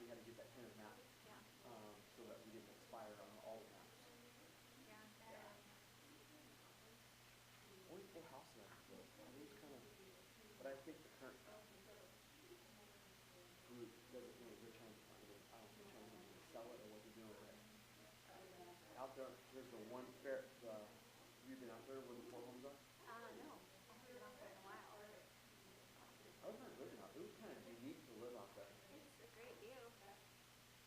we had to get that tenant map, Yeah. so that we didn't expire on all the maps. Yeah. Yeah. Only 4 houses I built. I think it's kind of, but I think the current group doesn't know they're trying to, I don't know if they're trying to sell it or what they're doing with it. Out there, there's the one fair, have you been out there where the four homes are? No, I haven't been out there in a while. I was not living out there. It was kind of unique to live out there. It's a great view.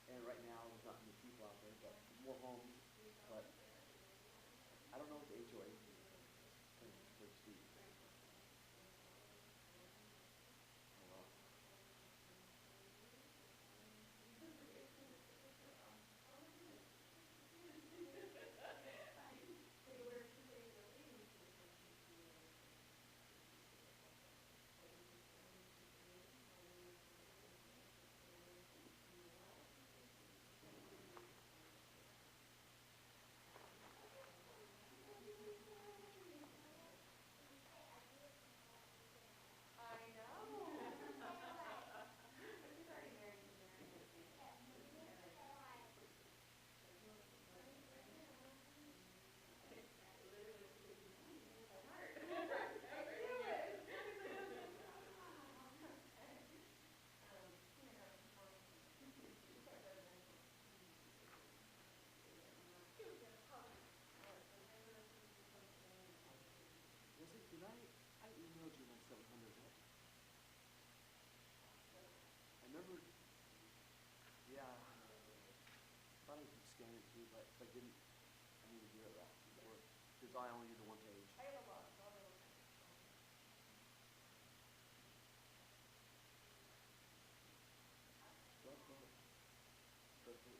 And right now, there's not many people out there, but more homes. But I don't know what the HOA is. It's kind of pretty steep. Oh well. I know. But she's already married to Darren. Literally, she said, "You want to be so hard." I knew it. Kindergarten performance. She started residential. She was gonna come. Was it? Did I emailed you my 700, right? I remember. Yeah. I thought I could scan it too, but if I didn't, I need to do it right before. Because I only use the one page. I have a lot, so I'll double check. Go, go. Go through.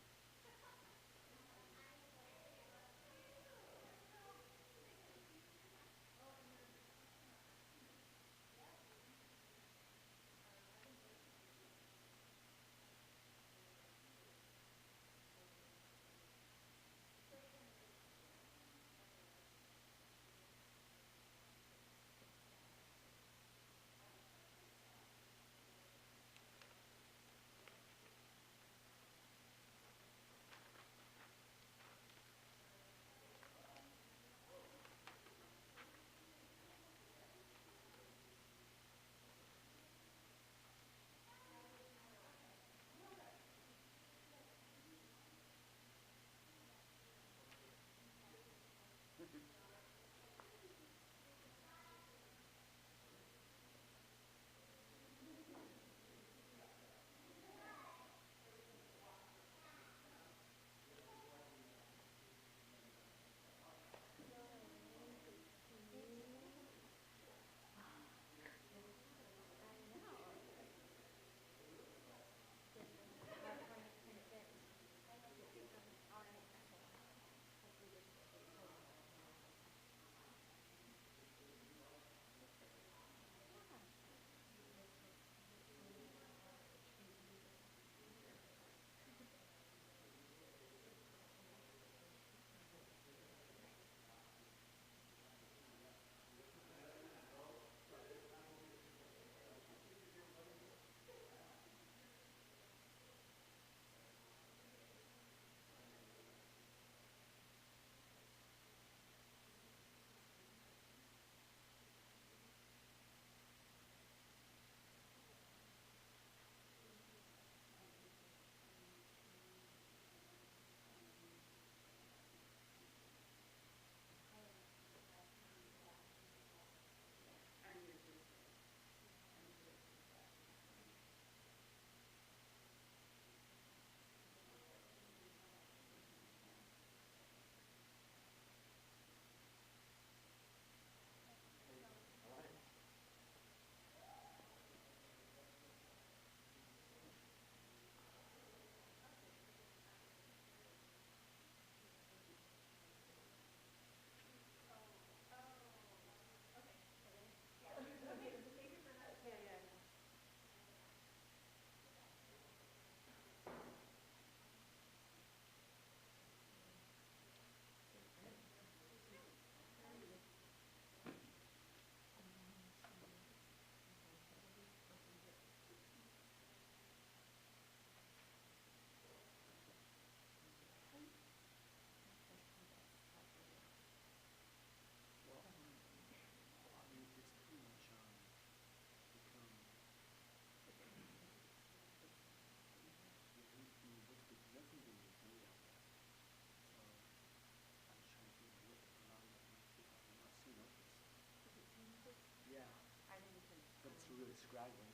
scraggly.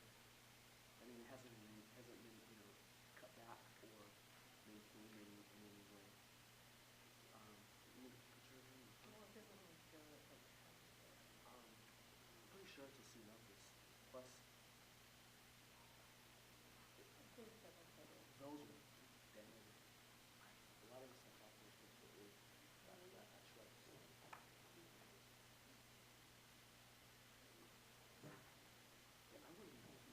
I mean, it hasn't been, you know, cut back or maintained in any way. Look at the picture again. Well, it doesn't really show it like I'm pretty sure it's a ceanothus. Plus, it says double-headed. those are dead. A lot of the sarcophagus is that shrub. Yeah, I wouldn't know.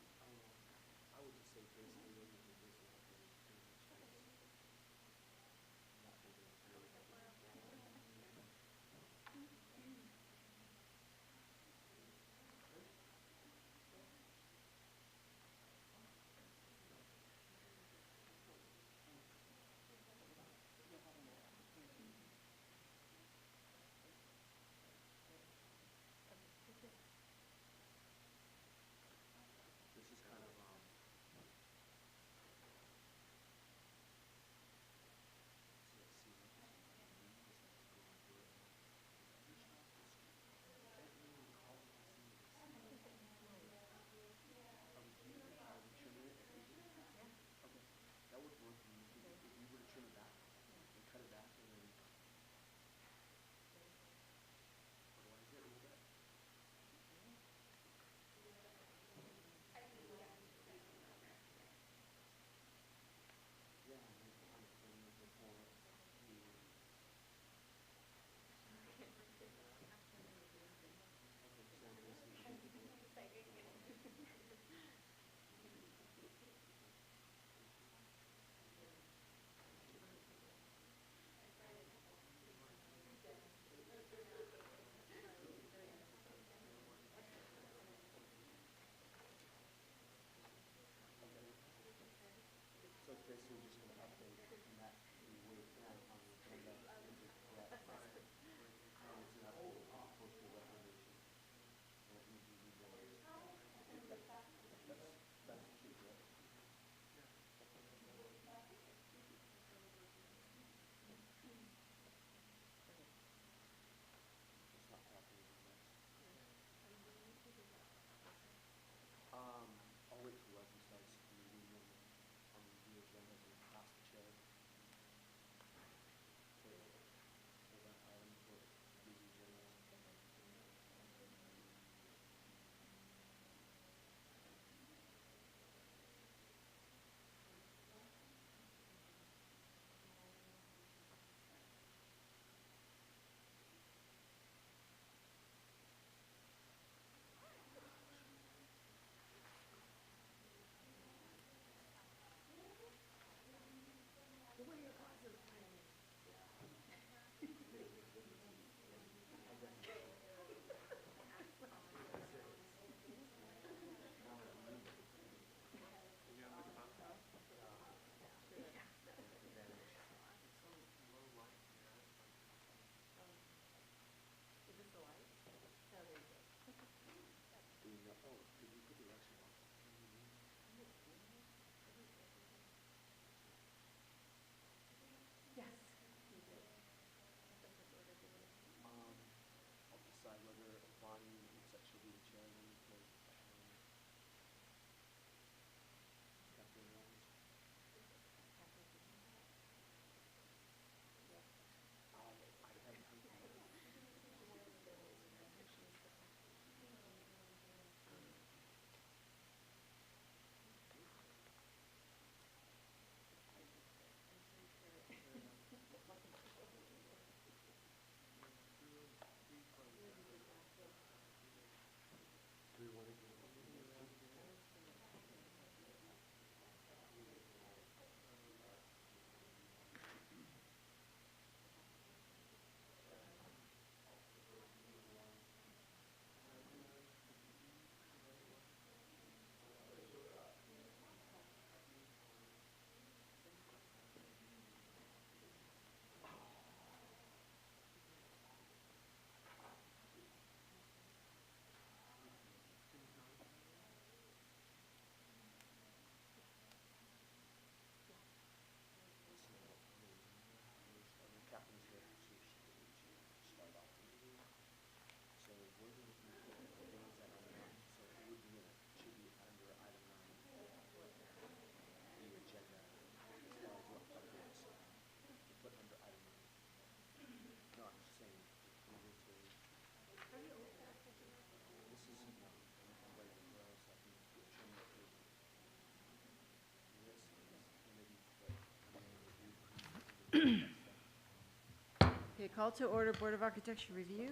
call to order Board of Architecture review.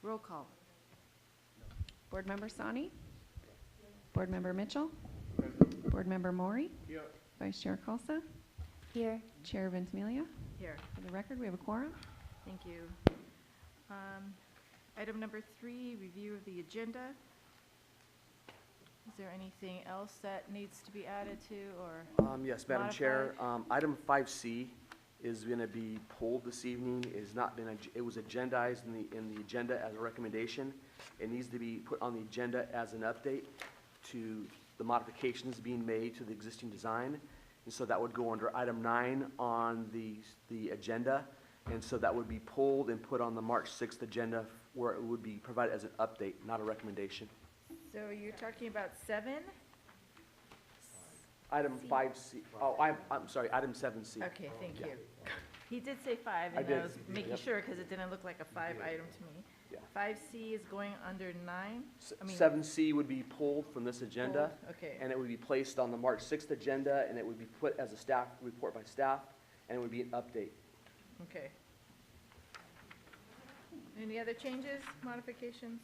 Roll call. Board Member Sani? Board Member Mitchell? Board Member Maury? Vice Chair Kalsa? Here. Chair Ventimiglia? Here. For the record, we have a quorum. Thank you. Item number 3, review of the agenda. Is there anything else that needs to be added to or? Yes, Madam Chair, item 5C is going to be pulled this evening. It has not been, it was agendized in the agenda as a recommendation. It needs to be put on the agenda as an update to the modifications being made to the existing design. And so that would go under item 9 on the agenda. And so that would be pulled and put on the March 6th agenda where it would be provided as an update, not a recommendation. So you're talking about 7? Item 5C, oh, I'm sorry, item 7C. Okay, thank Yeah. you. He did say 5, I and I did, was making yep. sure because it didn't look like a 5 item to me. Yeah. 5C is going under 9? I mean, 7C would be pulled from this agenda. pulled, okay. And it would be placed on the March 6th agenda, and it would be put as a staff report by staff, and it would be an update. Okay. Any other changes, modifications?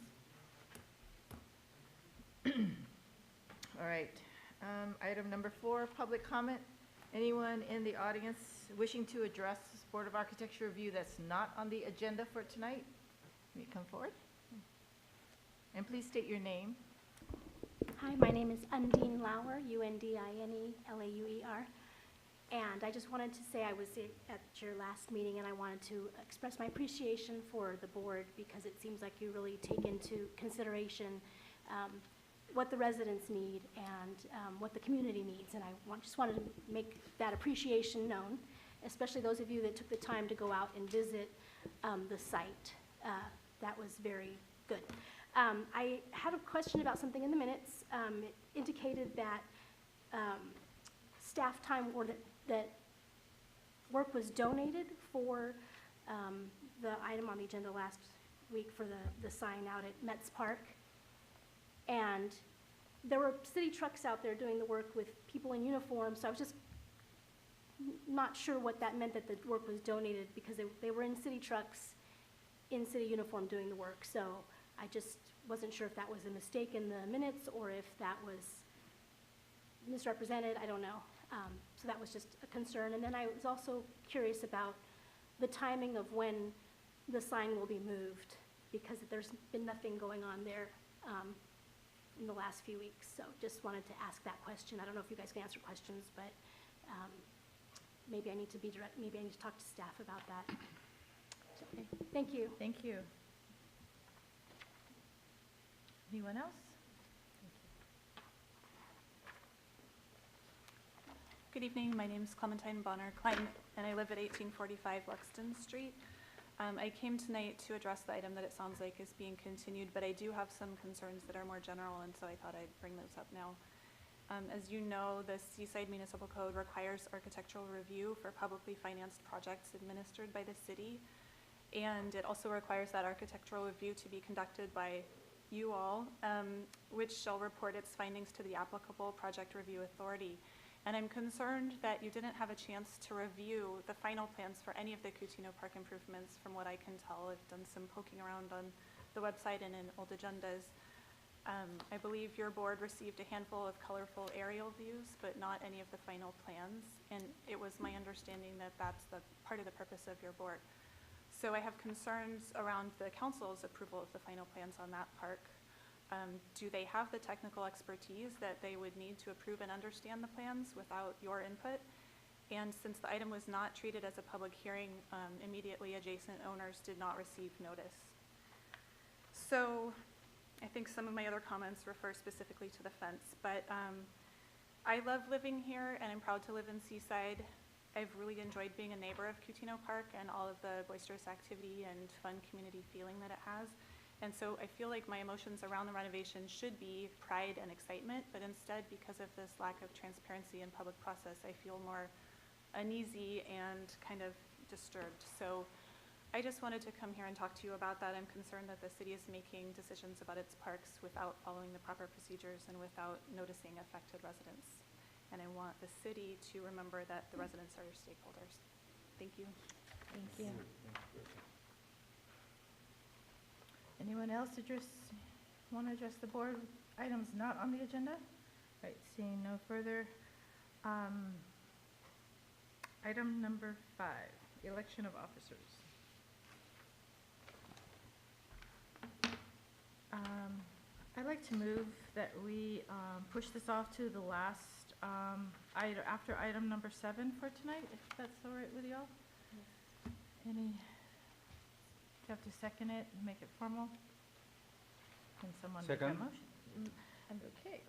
All right. Item number 4, public comment. Anyone in the audience wishing to address this Board of Architecture review that's not on the agenda for tonight? May you come forward? And please state your name. Hi, my name is Undine Lauer, UNDINELAUER. And I just wanted to say I was at your last meeting and I wanted to express my appreciation for the board because it seems like you really take into consideration what the residents need and what the community needs. And I just wanted to make that appreciation known, especially those of you that took the time to go out and visit the site. That was very good. I had a question about something in the minutes. It indicated that staff time or that work was donated for the item on the agenda last week for the sign out at Metz Park. And there were city trucks out there doing the work with people in uniform, so I was just not sure what that meant that the work was donated because they were in city trucks in city uniform doing the work. So I just wasn't sure if that was a mistake in the minutes or if that was misrepresented. I don't know. So that was just a concern. And then I was also curious about the timing of when the sign will be moved because there's been nothing going on there in the last few weeks. So just wanted to ask that question. I don't know if you guys can answer questions, but maybe I need to be direct. Maybe I need to talk to staff about that. So, okay. Thank you. Thank you. Anyone else? Good evening. My name is Clementine Bonner Klein, and I live at 1845 Lexington Street. I came tonight to address the item that it sounds like is being continued, but I do have some concerns that are more general, and so I thought I'd bring those up now. As you know, the Seaside Municipal Code requires architectural review for publicly financed projects administered by the city, and it also requires that architectural review to be conducted by you all, which shall report its findings to the applicable project review authority. And I'm concerned that you didn't have a chance to review the final plans for any of the Coutinho Park improvements. From what I can tell, I've done some poking around on the website and in old agendas. I believe your board received a handful of colorful aerial views, but not any of the final plans. And it was my understanding that that's the part of the purpose of your board. So I have concerns around the council's approval of the final plans on that park. Do they have the technical expertise that they would need to approve and understand the plans without your input? And since the item was not treated as a public hearing, immediately adjacent owners did not receive notice. So I think some of my other comments refer specifically to the fence, but I love living here and I'm proud to live in Seaside. I've really enjoyed being a neighbor of Coutinho Park and all of the boisterous activity and fun community feeling that it has. And so I feel like my emotions around the renovation should be pride and excitement, but instead, because of this lack of transparency in public process, I feel more uneasy and kind of disturbed. So I just wanted to come here and talk to you about that. I'm concerned that the city is making decisions about its parks without following the proper procedures and without noticing affected residents. And I want the city to remember that the residents are your stakeholders. Thank you. Thank you. Anyone else want to address the board items not on the agenda? Right, seeing no further. Item number 5, election of officers. I'd like to move that we push this off to the last, after item number 7 for tonight, if that's all right with y'all? Do you have to second it and make it formal? Can someone make that Second. motion? Okay.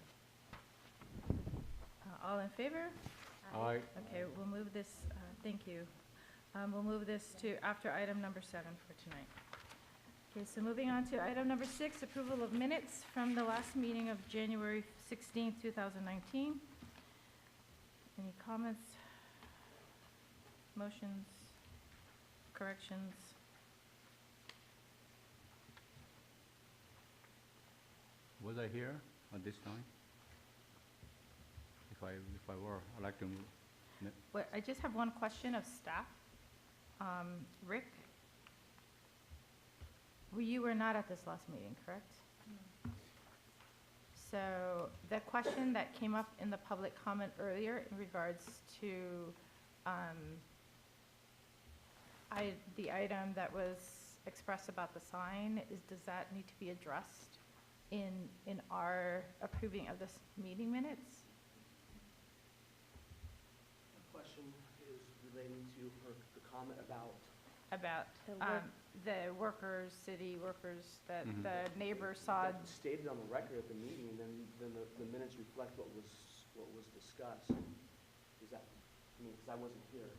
All in favor? Aye. Okay, we'll move this, thank you. We'll move this to after item number 7 for tonight. Okay, so moving on to item number 6, approval of minutes from the last meeting of January 16th, 2019. Any comments, motions, corrections? Was I here at this time? If I were, I'd like to move. Well, I just have one question of staff. Rick? You were not at this last meeting, correct? So the question that came up in the public comment earlier in regards to the item that was expressed about the sign, does that need to be addressed in our approving of this meeting minutes? The question is relating to the comment about About the workers, city workers, that Mhm. the neighbor saw. That's stated on the record at the meeting, and then the minutes reflect what was discussed. Is that, because I wasn't here.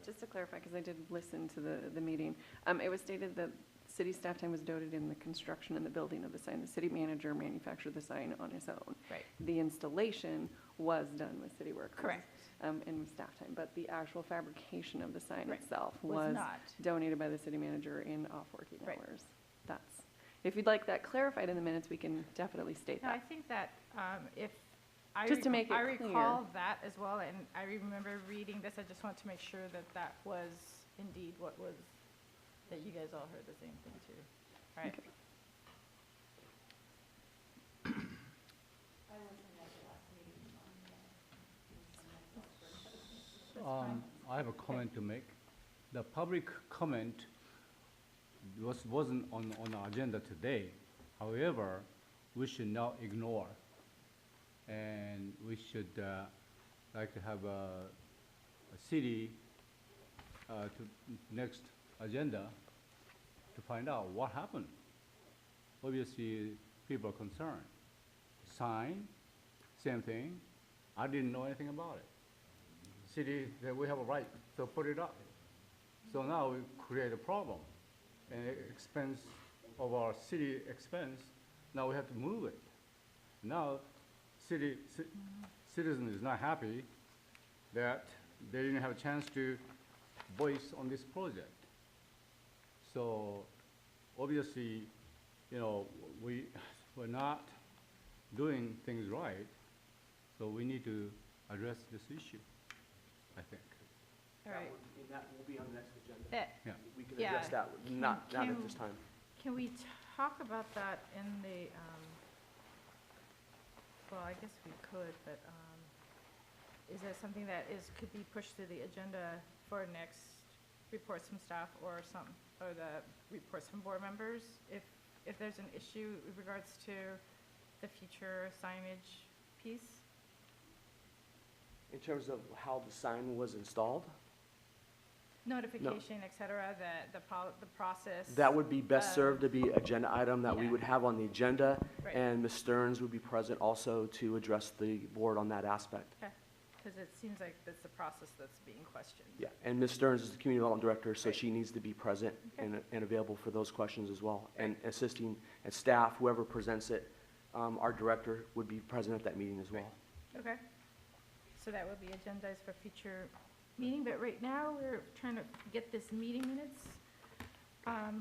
Just to clarify, because I did listen to the meeting, it was stated that city staff time was noted in the construction and the building of the sign. The city manager manufactured the sign on his own. Right. The installation was done with city workers. Correct. And with staff time, but the actual fabrication of the sign Right. itself Was was not. donated by the city manager in off-working Right. hours. That's, if you'd like that clarified in the minutes, we can definitely state No, I that. think that if I. Just to make it I clear. recall that as well, and I remember reading this, I just want to make sure that that was indeed what was, that you guys all heard the same thing too. All right. Okay. That's fine. I have a comment to make. The public comment wasn't on our agenda today. However, we should not ignore. And we should like to have a city to next agenda to find out what happened. Obviously, people are concerned. Sign, same thing. I didn't know anything about it. City, that we have a right to put it up. So now we create a problem. And expense of our city expense, now we have to move it. Now, citizen is not happy that they didn't have a chance to voice on this project. So obviously, we're not doing things right, so we need to address this issue, I think. All right. That will be on the next agenda. That, Yeah. We can Yeah. address that, not Can- at this time. can we talk about that in the, well, I guess we could, but is that something that could be pushed to the agenda for next reports from staff or the reports from board members? If there's an issue with regards to the future signage piece? In terms of how the sign was installed, Notification, et cetera, the process? that would be best served to be agenda item that we yeah. would have on the agenda. Right. And Ms. Stearns would be present also to address the board on that aspect. Okay, because it seems like that's the process that's being questioned. Yeah, and Ms. Stearns is the community development director, so Right. she needs to be present Okay. and available for those questions as well. And assisting, and staff, whoever presents it, our director would be present at that meeting as well. Okay, so that would be agendized for future meeting, but right now, we're trying to get this meeting minutes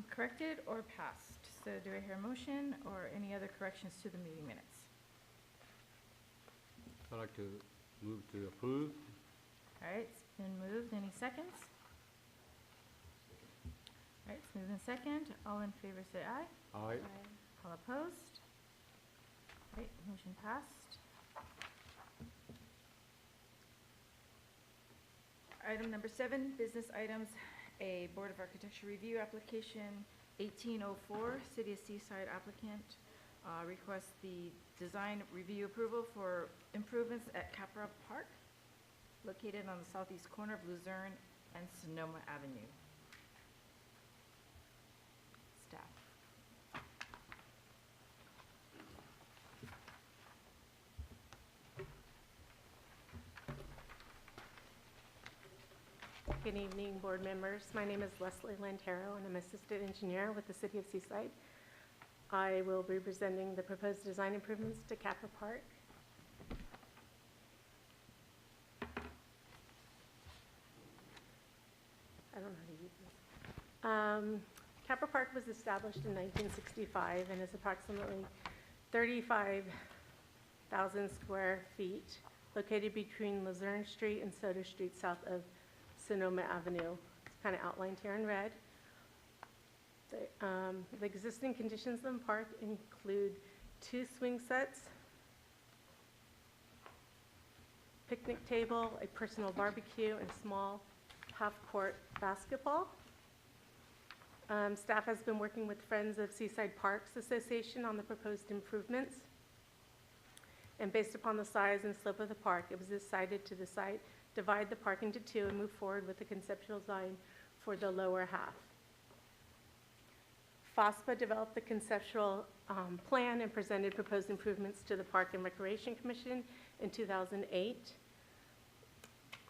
corrected or passed. So do I hear a motion or any other corrections to the meeting minutes? I'd like to Move to approve. All right, it's been moved. Any seconds? All right, it's moved in second. All in favor say aye. Aye. All opposed? All right, motion passed. Item number 7, business items. A Board of Architecture review application 1804, City of Seaside applicant requests the design review approval for improvements at Capra Park, located on the southeast corner of Luzerne and Sonoma Avenue. Staff. Good evening, board members. My name is Leslie Lantero, and I'm assistant engineer with the City of Seaside. I will be presenting the proposed design improvements to Capra Park. I don't know how to use this. Capra Park was established in 1965 and is approximately 35,000 square feet, located between Luzerne Street and Soda Street, south of Sonoma Avenue. It's kind of outlined here in red. The existing conditions in the park include 2 swing sets, picnic table, a personal barbecue, and small half-court basketball. Staff has been working with Friends of Seaside Parks Association on the proposed improvements. And based upon the size and slope of the park, it was decided to divide the park into 2 and move forward with the conceptual design for the lower half. FOSPA developed the conceptual plan and presented proposed improvements to the Park and Recreation Commission in 2008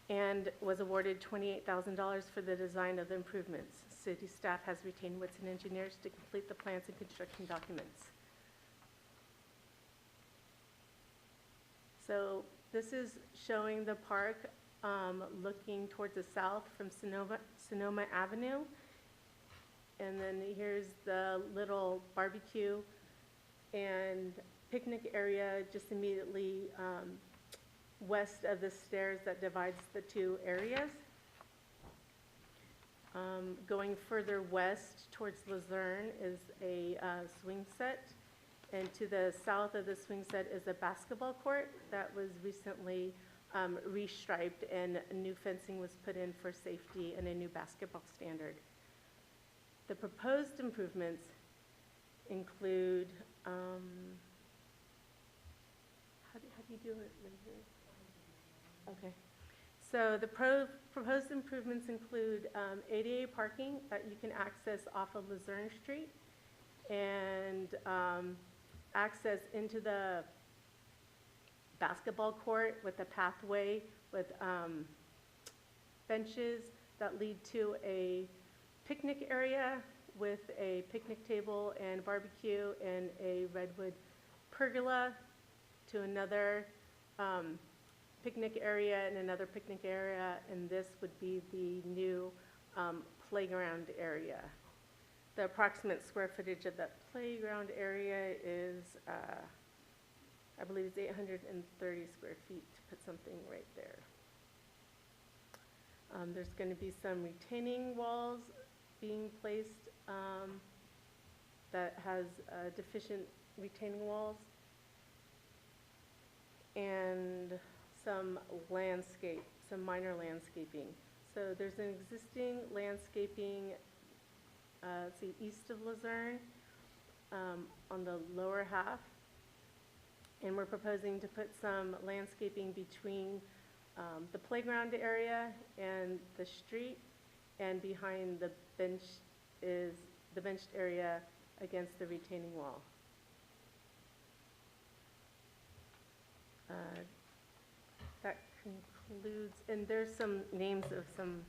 and was awarded $28,000 for the design of the improvements. City staff has retained Whitson engineers to complete the plans and construction documents. So this is showing the park looking towards the south from Sonoma Avenue. And then here's the little barbecue and picnic area just immediately west of the stairs that divides the 2 areas. Going further west towards Luzerne is a swing set. And to the south of the swing set is a basketball court that was recently restriped, and new fencing was put in for safety and a new basketball standard. The proposed improvements include, how do you do it? Okay. So the proposed improvements include ADA parking that you can access off of Luzerne Street, and access into the basketball court with a pathway with benches that lead to a picnic area with a picnic table and barbecue and a redwood pergola, to another picnic area and another picnic area, and this would be the new playground area. The approximate square footage of that playground area is, I believe it's 830 square feet, to put something right there. There's going to be some retaining walls being placed that has deficient retaining walls, and some minor landscaping. So there's an existing landscaping east of Luzerne on the lower half, and we're proposing to put some landscaping between the playground area and the street, and behind the bench is the benched area against the retaining wall. That concludes, and there's some names of some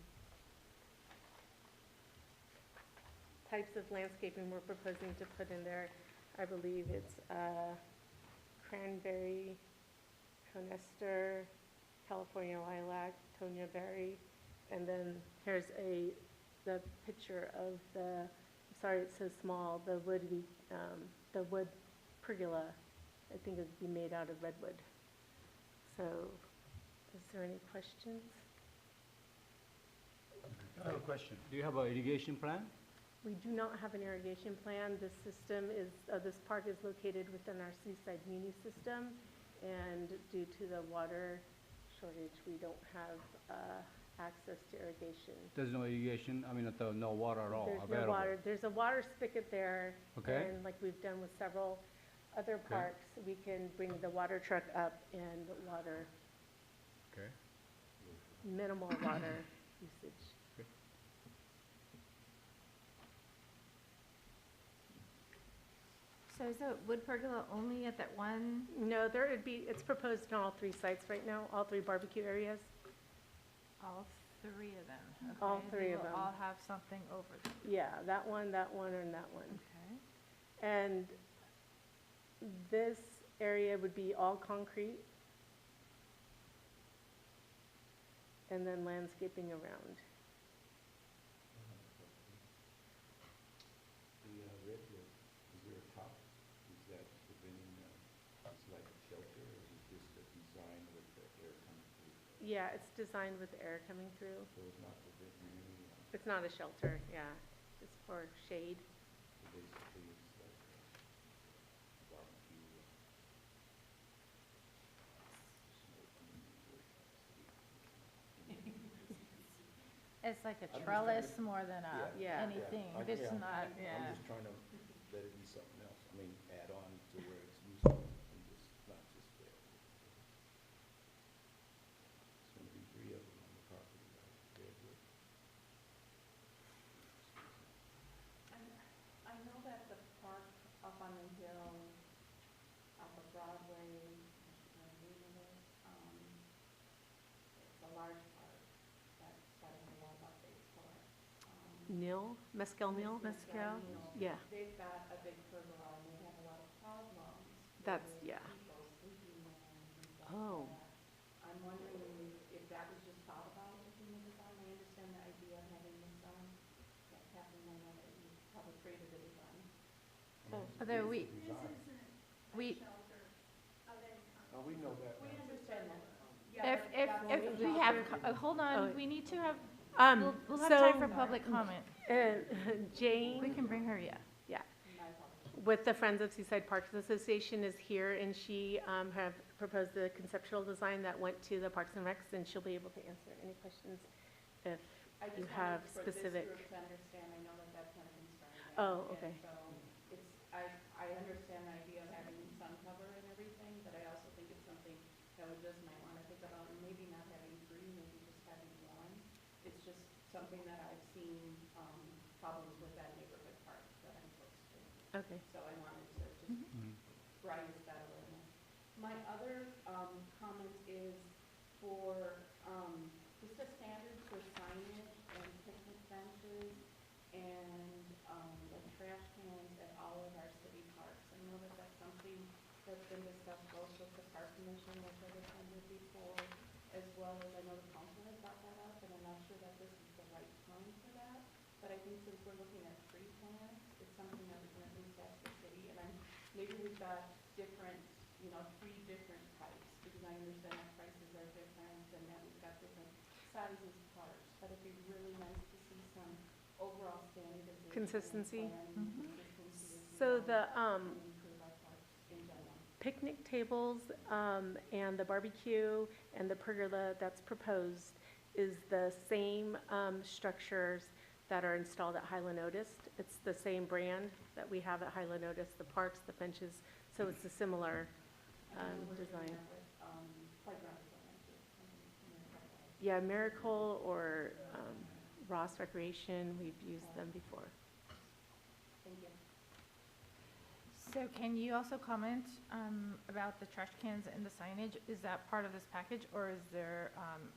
types of landscaping we're proposing to put in there. I believe it's cranberry, conester, California lilac, Tonya berry, and then here's the picture of the, I'm sorry it's so small, the wood pergola. I think it would be made out of redwood. So Is there any questions? I have a question. Do you have an irrigation plan? We do not have an irrigation plan. This system is, this park is located within our Seaside Muni system, and due to the water shortage, we don't have access to irrigation. There's no irrigation, I mean, no water at all There's available? no water. There's a water spigot there. Okay. And like we've done with several other Okay. parks, we can bring the water truck up and water, Okay. minimal water usage. So is the wood pergola only at that one? No, there would be, it's proposed on all 3 sites right now, all 3 barbecue areas. All three of them? All Okay, three of They them. will all have something over them, Yeah, that one, and that one. okay? And this area would be all concrete. And then landscaping around. The redwood, is there a top? Is that preventing, it's like a shelter, or is it just a design with the air coming through? Yeah, it's designed with air coming through. So it's not preventing any, It's not a shelter, yeah, it's for shade. so basically it's like a barbecue, smoking It's like a I'm just trellis trying more than a, Yeah. anything. Yeah, It's yeah. not, I'm yeah. just trying to let it be something else, I mean, add on to where it's useful, and just, not just there. There's gonna be 3 of them on the property, right? Redwood. I know that the park up on the hill, off of Broadway, I believe it is, it's a large park that's got a lot of updates for it. Nil, Mescal Nil? Mescal? Yeah. They've got a big pergola and they have a lot of problems. That's- with yeah. People sleeping there and things like Oh. that. I'm wondering if that was just thought about within the design. I understand the idea of having the sun, that Catherine, I know that you probably created the design. Oh. Although we, Oh, we know that. We understand that. if we have, hold Oh. on, we need to have, we'll have time for public comment. Jane. We can bring her, yeah. With the Friends of Seaside Parks Association is here, and she have proposed the conceptual design that went to the Parks and Recs, and she'll be able to answer any questions if I you just have wanted for this specific. group to understand, I know that that's not a concern. Oh, and okay. So it's, I understand the idea of having sun cover and everything, but I also think it's something that we just might want to think about, and maybe not having 3, maybe just having 1. It's just something that I've seen, problems with that neighborhood park that I'm close to. Okay. So I wanted to just raise that awareness. My other, comment is for, just a standard for signage and picnic benches and, like trash cans at all of our city parks. I know that that's something that's been discussed both with the park commission, which I've attended before, as well as I know the council has brought that up, and I'm not sure that this is the right time for that. But I think since we're looking at tree plants, it's something that we can at least ask the city, and maybe we've got different, 3 different types, because I understand that prices are different and that we've got different sizes parks, but it'd be really nice to see some overall standardization. Consistency. and consistency as we So go the and improve our parks in general. picnic tables and the barbecue and the pergola that's proposed is the same structures that are installed at Highland Otis. It's the same brand that we have at Highland Otis, the parks, the benches, so it's a similar I know we're doing design. that with, playground equipment too, in the playground. Yeah, Miracle or Ross Recreation, we've used them before. Thank you. So can you also comment about the trash cans and the signage? Is that part of this package, or is there,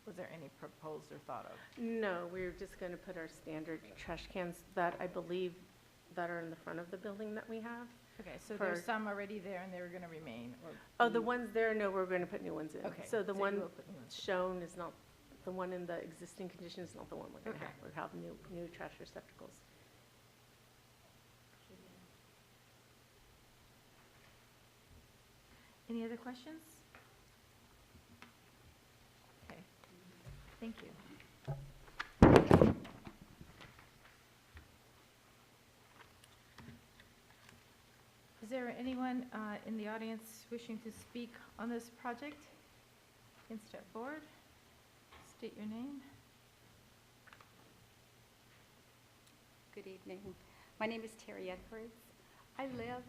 was there any proposed or thought of? No, we're just going to put our standard trash cans that I believe that are in the front of the building that we have. Okay, so For- there's some already there and they were going to remain, or? Oh, the ones there, no, we're going to put new ones in. Okay, So the you one will put new ones. shown is not, the one in the existing condition is not the one we're going to Okay. have. We'll have new trash receptacles. Any other questions? Thank you. Is there anyone in the audience wishing to speak on this project? You can step forward, state your name. Good evening. My name is Terry Edwards. I live,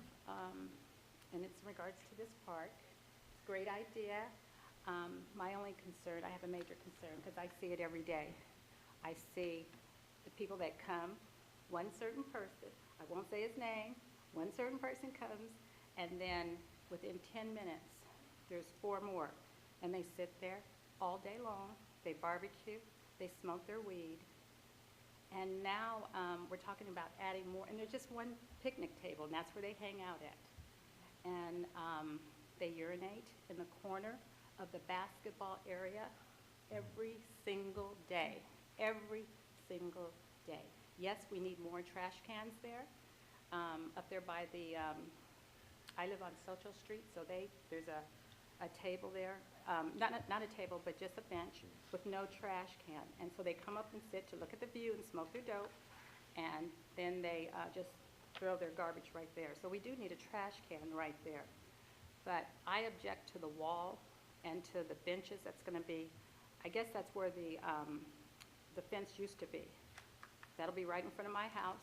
and it's in regards to this park. It's a great idea. My only concern, I have a major concern because I see it every day. I see the people that come, one certain person, I won't say his name, one certain person comes, and then within 10 minutes, there's 4 more. And they sit there all day long, they barbecue, they smoke their weed. And now we're talking about adding more, and there's just one picnic table, and that's where they hang out at. And they urinate in the corner of the basketball area every single day, every single day. Yes, we need more trash cans there. Up there by the, I live on Social Street, so there's a table there, not a table, but just a bench with no trash can. And so they come up and sit to look at the view and smoke their dope, and then they just throw their garbage right there. So we do need a trash can right there. But I object to the wall and to the benches that's going to be, I guess that's where the fence used to be. That'll be right in front of my house.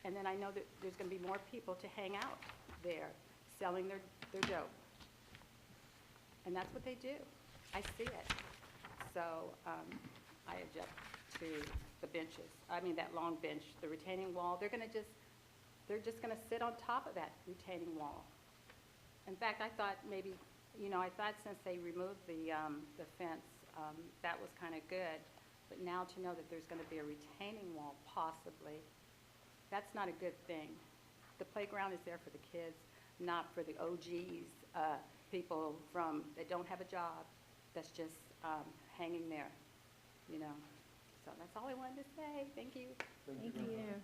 And then I know that there's going to be more people to hang out there selling their dope. And that's what they do. I see it. So I object to the benches. I mean, that long bench, the retaining wall. They're just going to sit on top of that retaining wall. In fact, I thought maybe, I thought since they removed the fence, that was kind of good. But now to know that there's going to be a retaining wall, possibly, that's not a good thing. The playground is there for the kids, not for the OGs, people that don't have a job, that's just hanging there, So that's all I wanted to say. Thank you. Thank you.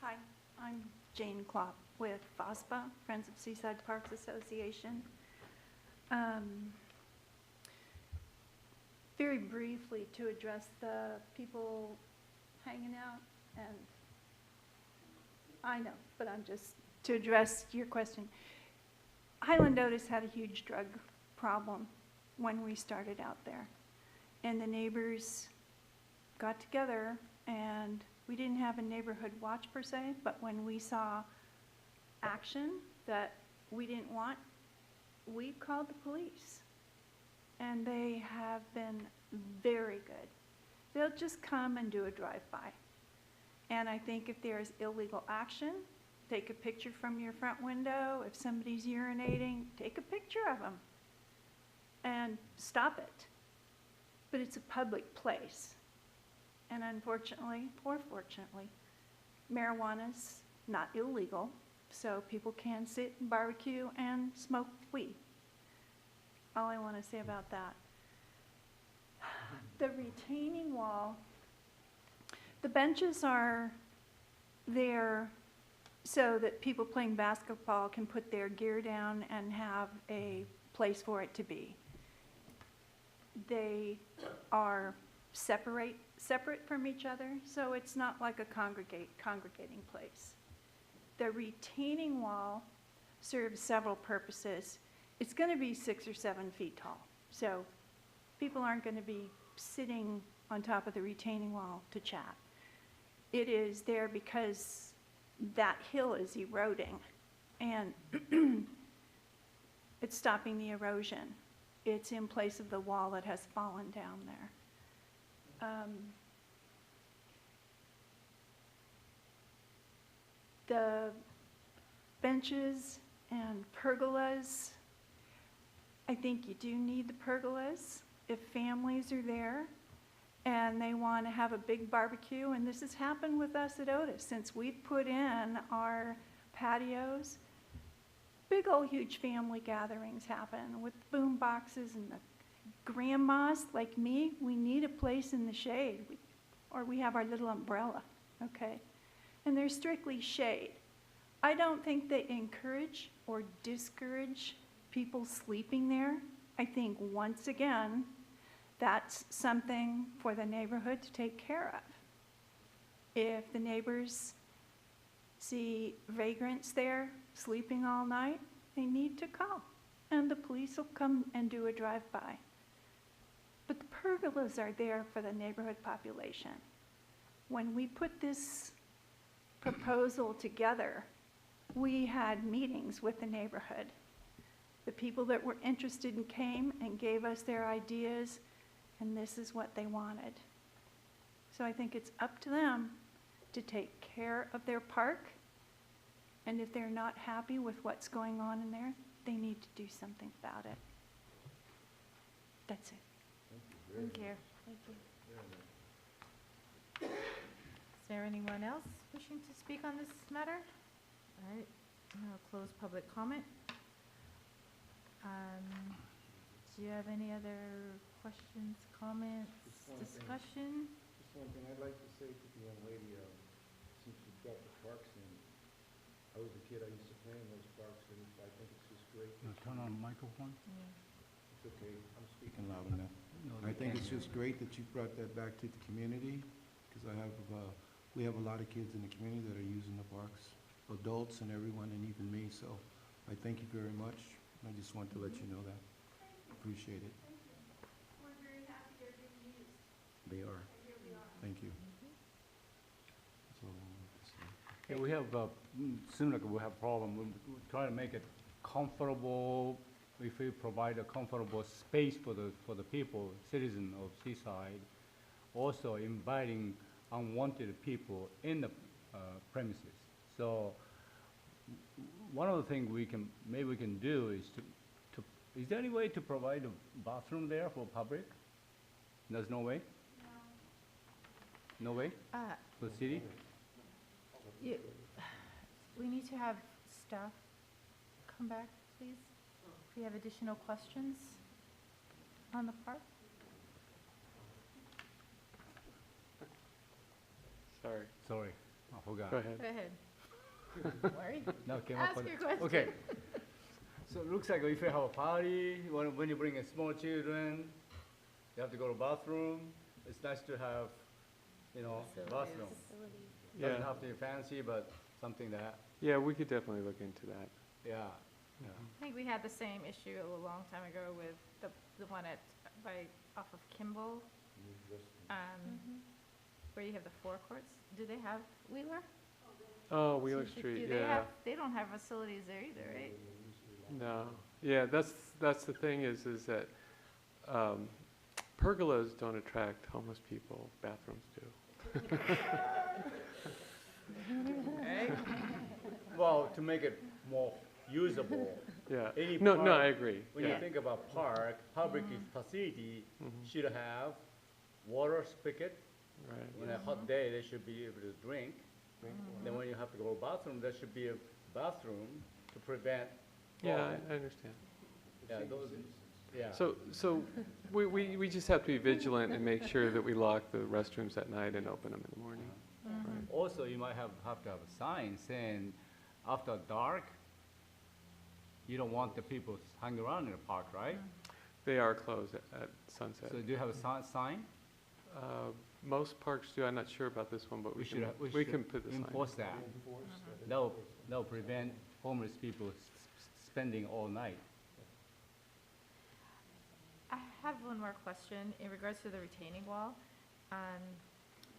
Hi, I'm Jane Klopp with FOSPA, Friends of Seaside Parks Association. Very briefly to address the people hanging out, and I know, but I'm just to address your question. Highland Otis had a huge drug problem when we started out there, and the neighbors got together, and we didn't have a neighborhood watch per se, but when we saw action that we didn't want, we called the police. And they have been very good. They'll just come and do a drive-by. And I think if there's illegal action, take a picture from your front window. If somebody's urinating, take a picture of them and stop it. But it's a public place. And unfortunately, or fortunately, marijuana's not illegal, so people can sit and barbecue and smoke weed. All I want to say about that. The retaining wall, the benches are there so that people playing basketball can put their gear down and have a place for it to be. They are separate from each other, so it's not like a congregating place. The retaining wall serves several purposes. It's going to be 6 or 7 feet tall, so people aren't going to be sitting on top of the retaining wall to chat. It is there because that hill is eroding, and it's stopping the erosion. It's in place of the wall that has fallen down there. The benches and pergolas, I think you do need the pergolas if families are there and they want to have a big barbecue. And this has happened with us at Otis since we've put in our patios. Big old huge family gatherings happen with boom boxes, and the grandmas like me, we need a place in the shade, or we have our little umbrella. okay? And they're strictly shade. I don't think they encourage or discourage people sleeping there. I think, once again, that's something for the neighborhood to take care of. If the neighbors see vagrants there sleeping all night, they need to call, and the police will come and do a drive-by. But the pergolas are there for the neighborhood population. When we put this proposal together, we had meetings with the neighborhood. The people that were interested came and gave us their ideas, and this is what they wanted. So I think it's up to them to take care of their park, and if they're not happy with what's going on in there, they need to do something about it. That's it. Thank you. Is there anyone else wishing to speak on this matter? All right, now close public comment. Do you have any other questions, comments, Just one thing. discussion? Just one thing I'd like to say to the young lady, since you've got the parks in, I was a kid, I used to play in those parks, and I think it's just great. Turn on microphone? It's okay, I'm speaking loud enough. No, I they think can't it's hear just great that you brought that back to the community, because we have a lot of kids in the community that are using the parks, adults and everyone, and even me, so I thank you very much. I just want to let you know that. Appreciate it. We're very happy they're being used. They are. Here we are. Thank you. That's all I wanted to say. Yeah, we have, seems like we have problem. We try to make it comfortable. If we provide a comfortable space for the people, citizen of Seaside, also inviting unwanted people in the premises. So one of the things maybe we can do is is there any way to provide a bathroom there for public? There's no way? No way for the city? We need to have staff come back, please, if we have additional questions on the park. Sorry, I forgot. Go ahead. Go ahead. Don't worry. Now came Ask up with your it. question. Okay. So it looks like if you have a party, when you bring in small children, you have to go to bathroom. It's nice to have, bathroom. Doesn't have to be fancy, but something that, Yeah, we could definitely look into that. yeah. I think we had the same issue a long time ago with the one off of Kimball, where you have the forecourts. Do they have Wheeler? Oh, Wheeler Street, yeah. They don't have facilities there either, right? No, yeah, that's the thing is that pergolas don't attract homeless people, bathrooms do. Well, to make it more usable. Yeah, Any no, park, I agree, When you yeah. think about park, public facility should have water spigot. Right, On a hot day, they should be able to drink. Then when you have to go to bathroom, there should be a bathroom to prevent. yeah, fall. I understand. Yeah, yeah. So we just have to be vigilant and make sure that we lock the restrooms at night and open them in the morning. Right. Also, you might have to have a sign saying, after dark, you don't want the people hanging around in the park, right? They are closed at sunset. So do you have a sign? Most parks do, I'm not sure about this one, but we can put the sign. Enforce that. That'll prevent homeless people spending all night. I have one more question in regards to the retaining wall.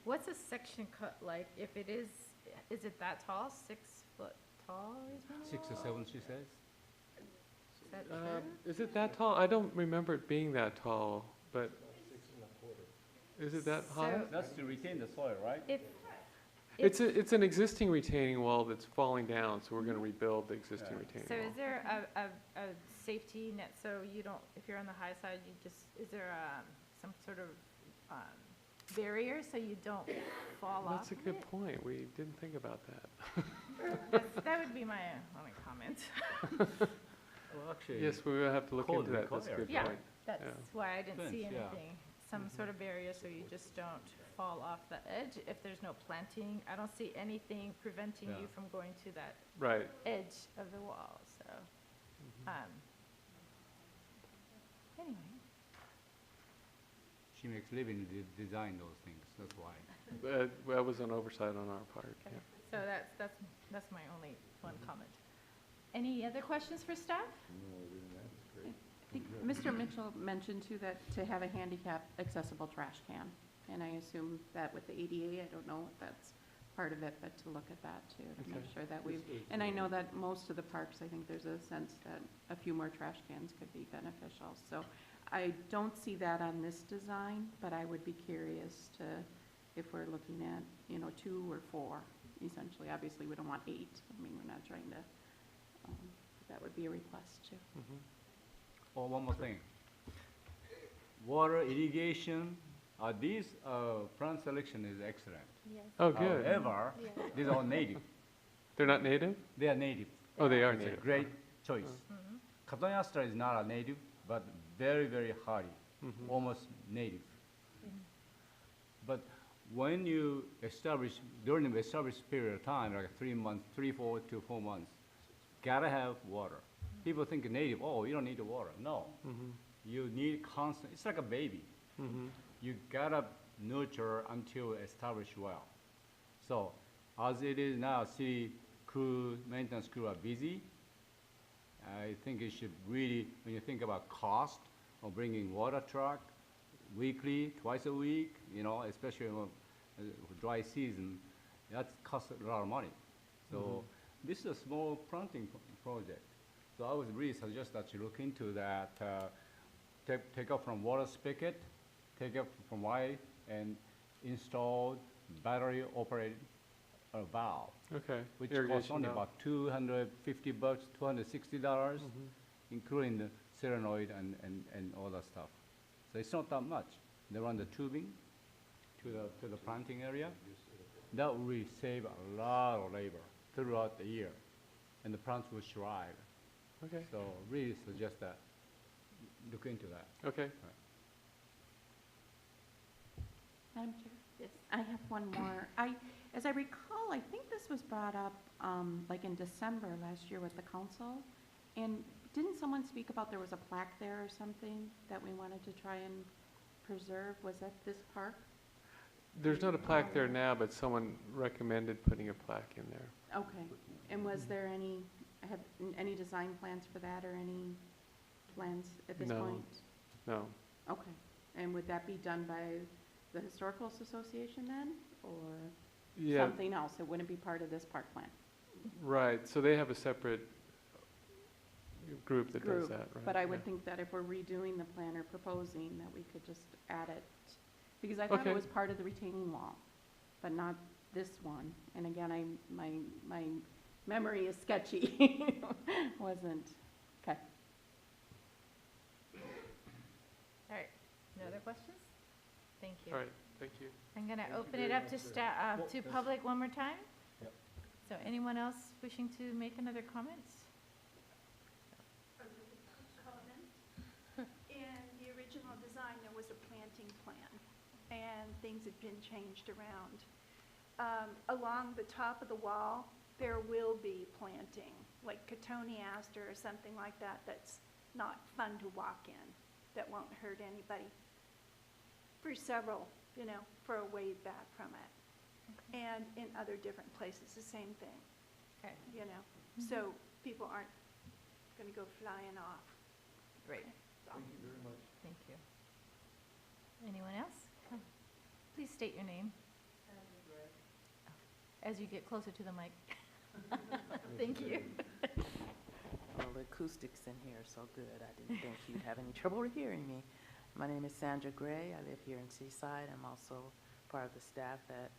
What's a section cut like if it is it that tall, 6 foot tall? 6 or 7, she says? Is that true? Is it that tall? I don't remember it being that tall, but is it that high? So- That's to retain the soil, right? It's an existing retaining wall that's falling down, so we're going to rebuild the existing retaining So wall. is there a safety net, so you don't, if you're on the high side, is there some sort of barrier so you don't fall off? That's a good point. We didn't think about that. That would be my only comment. Well, actually. Yes, we will have to look Code into that. That's a good Yeah, point. that's why I didn't see Fence, yeah. anything. Some sort of barrier so you just don't fall off the edge if there's no planting. I don't see anything preventing you Yeah. from going to that Right. edge of the wall, so. Anyway, She makes living design those things, that's why. That was an oversight on our part. okay. Yeah. So that's my only one comment. Any other questions for staff? I think Mr. Mitchell mentioned too that to have a handicap accessible trash can. And I assume that with the ADA, I don't know if that's part of it, but to look at that too, to make Okay. sure that we've, and I know that most of the parks, I think there's a sense that a few more trash cans could be beneficial. So I don't see that on this design, but I would be curious to, if we're looking at, 2 or 4, essentially. Obviously, we don't want 8. I mean, we're not trying to, that would be a request too. Mhm. Oh, one more thing. Water irrigation, these plant selection is excellent. Yes. Oh, good. However, these are native. They're not native? They are native. Oh, they are It's a native. great choice. Mhm. Catoniastra is not a native, but very, very hardy, Mhm. almost native. But when you establish, during the established period of time, like 3 months, 4 to 4 months, gotta have water. People think native, oh, you don't need the water. No, Mhm. you need constant, it's like a baby. Mhm. You gotta nurture until established well. So as it is now, city crew, maintenance crew are busy. I think it should really, when you think about cost of bringing water truck weekly, twice a week, especially when dry season, that costs a lot of money. So this is a small planting project. So I would really suggest that you look into that, take up from water spigot, take up from wire, and install battery-operated valve, Okay. which costs Irrigation only valve. about $250, $260, Mhm. including the solenoid and all that stuff. So it's not that much. They run the tubing to the planting area. That will really save a lot of labor throughout the year, and the plants will thrive. Okay. So really suggest that, look into that. Okay. Madam Chair? Yes. I have one more. As I recall, I think this was brought up, like in December last year with the council. And didn't someone speak about there was a plaque there or something that we wanted to try and preserve? Was that this park? There's not a plaque there now, but someone recommended putting a plaque in there. Okay. And was there any design plans for that or any plans at this No. point? No. Okay. And would that be done by the Historical Association then, or Yeah, something else? It wouldn't be part of this park plan? right. So they have a separate group that does Group, that, right? but I would Yeah. think that if we're redoing the plan or proposing, that we could just add it, because I thought Okay. it was part of the retaining wall, but not this one. And again, my memory is sketchy. Wasn't, okay. All right, no other questions? Thank you. All right, thank you. I'm going to open it up to staff, to public one more time. Yep. So anyone else wishing to make another comments? In the original design, there was a planting plan, and things have been changed around. Along the top of the wall, there will be planting, like cotoneaster or something like that, that's not fun to walk in, that won't hurt anybody. For several, for a ways back from it. And in other different places, the same thing, Okay, so people aren't going to go flying off. great. Thank you. Anyone else? Please state your name. As you get closer to the mic. Thank you. Well, the acoustics in here are so good, I didn't think you'd have any trouble hearing me. My name is Sandra Gray. I live here in Seaside. I'm also part of the staff at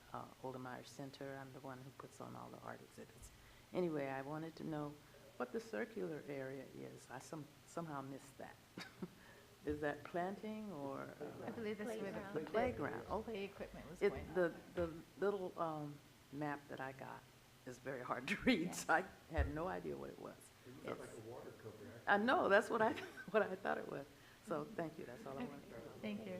Oldemeyer Center. I'm the one who puts on all the art exhibits. Anyway, I wanted to know what the circular area is. I somehow missed that. Is that planting or? I believe that's where the Playground, okay. play equipment was going on. The little map that I got is very hard to read, so I had no idea what it was. It's like a water cover. I know, that's what I thought it was. So thank you, that's all I wanted to know. Thank you.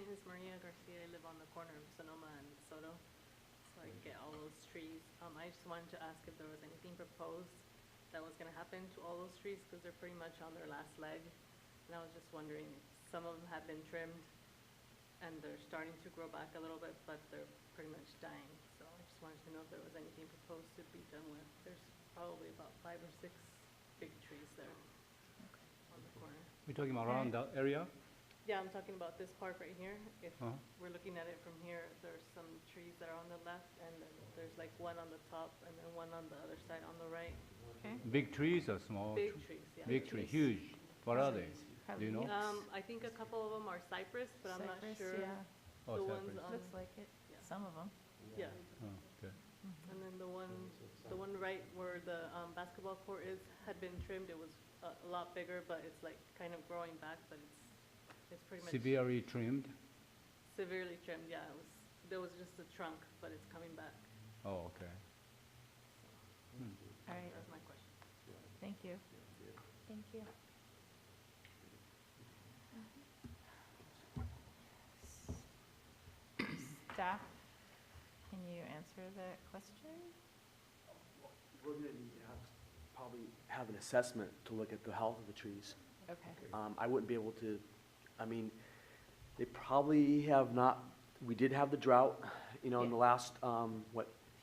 name is Maria Garcia. I live on the corner of Sonoma and Soto, so I get all those trees. I just wanted to ask if there was anything proposed that was gonna happen to all those trees, because they're pretty much on their last leg. And I was just wondering, some of them have been trimmed, and they're starting to grow back a little bit, but they're pretty much dying. So I just wanted to know if there was anything proposed to be done with. There's probably about 5 or 6 big trees there on the corner. We're talking about around that area? Yeah, I'm talking about this park right here. If Uh-huh. we're looking at it from here, there's some trees that are on the left, and then there's like one on the top, and then one on the other side on the right. Okay. Big trees or small? Big trees, yeah. Big tree, huge. What are they? Do you know? I think a couple of them are cypress, but I'm not Cypress, sure. yeah. Oh, The ones cypress. on, Looks like it, yeah. some of them. Yeah, Oh, okay. and then the one right where the basketball court is had been trimmed. It was a lot bigger, but it's like kind of growing back, but it's pretty much Severely trimmed? severely trimmed. Yeah, there was just a trunk, but it's coming back. Oh, okay. All right, That's my question. thank you. Thank you. Staff, can you answer that question? We're gonna need to probably have an assessment to look at the health of the trees. Okay. I wouldn't be able to, I mean, they probably have not, we did have the drought, in the Yeah. last,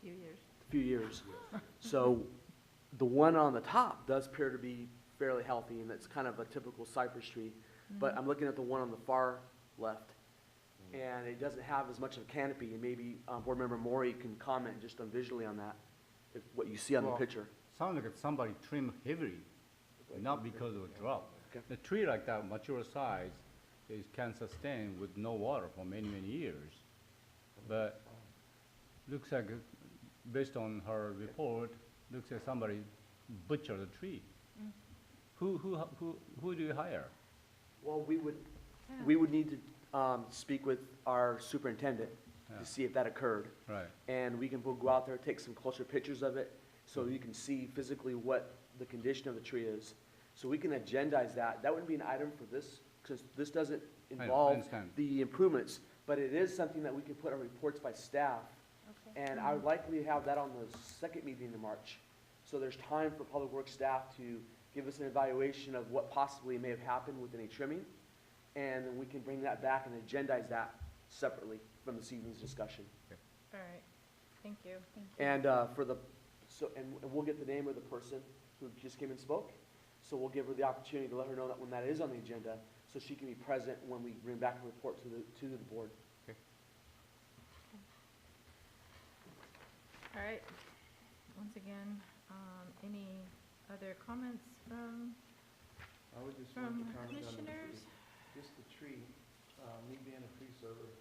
Few years. few years. So the one on the top does appear to be fairly healthy, and it's kind of a typical cypress tree. But I'm looking at the one on the far left, and it doesn't have as much of a canopy, and maybe Board Member Maury can comment just on visually on that, if what you see on the Well, picture. Sounds like somebody trimmed heavily, not because of a drought. Okay. A tree like that, mature size, can sustain with no water for many, many years. But looks like, based on her report, looks like somebody butchered the tree. Who do you hire? Well, we would need to speak with our superintendent Yeah. to see if that occurred. Right. And we can go out there, take some closer pictures of it, so you can see physically what the condition of the tree is. So we can agendize that. That wouldn't be an item for this, because this doesn't I involve understand. the improvements, but it is something that we can put on reports by staff. Okay. And I would likely have that on the second meeting in March. So there's time for Public Works staff to give us an evaluation of what possibly may have happened with any trimming. And then we can bring that back and agendize that separately from this evening's discussion. All right, thank you. And and we'll get the name of the person who just came and spoke. So we'll give her the opportunity to let her know that when that is on the agenda, so she can be present when we bring back a report to the board. All right, once again, any other comments from I would just want to comment on the commissioners? tree. Just the tree, me being a tree server,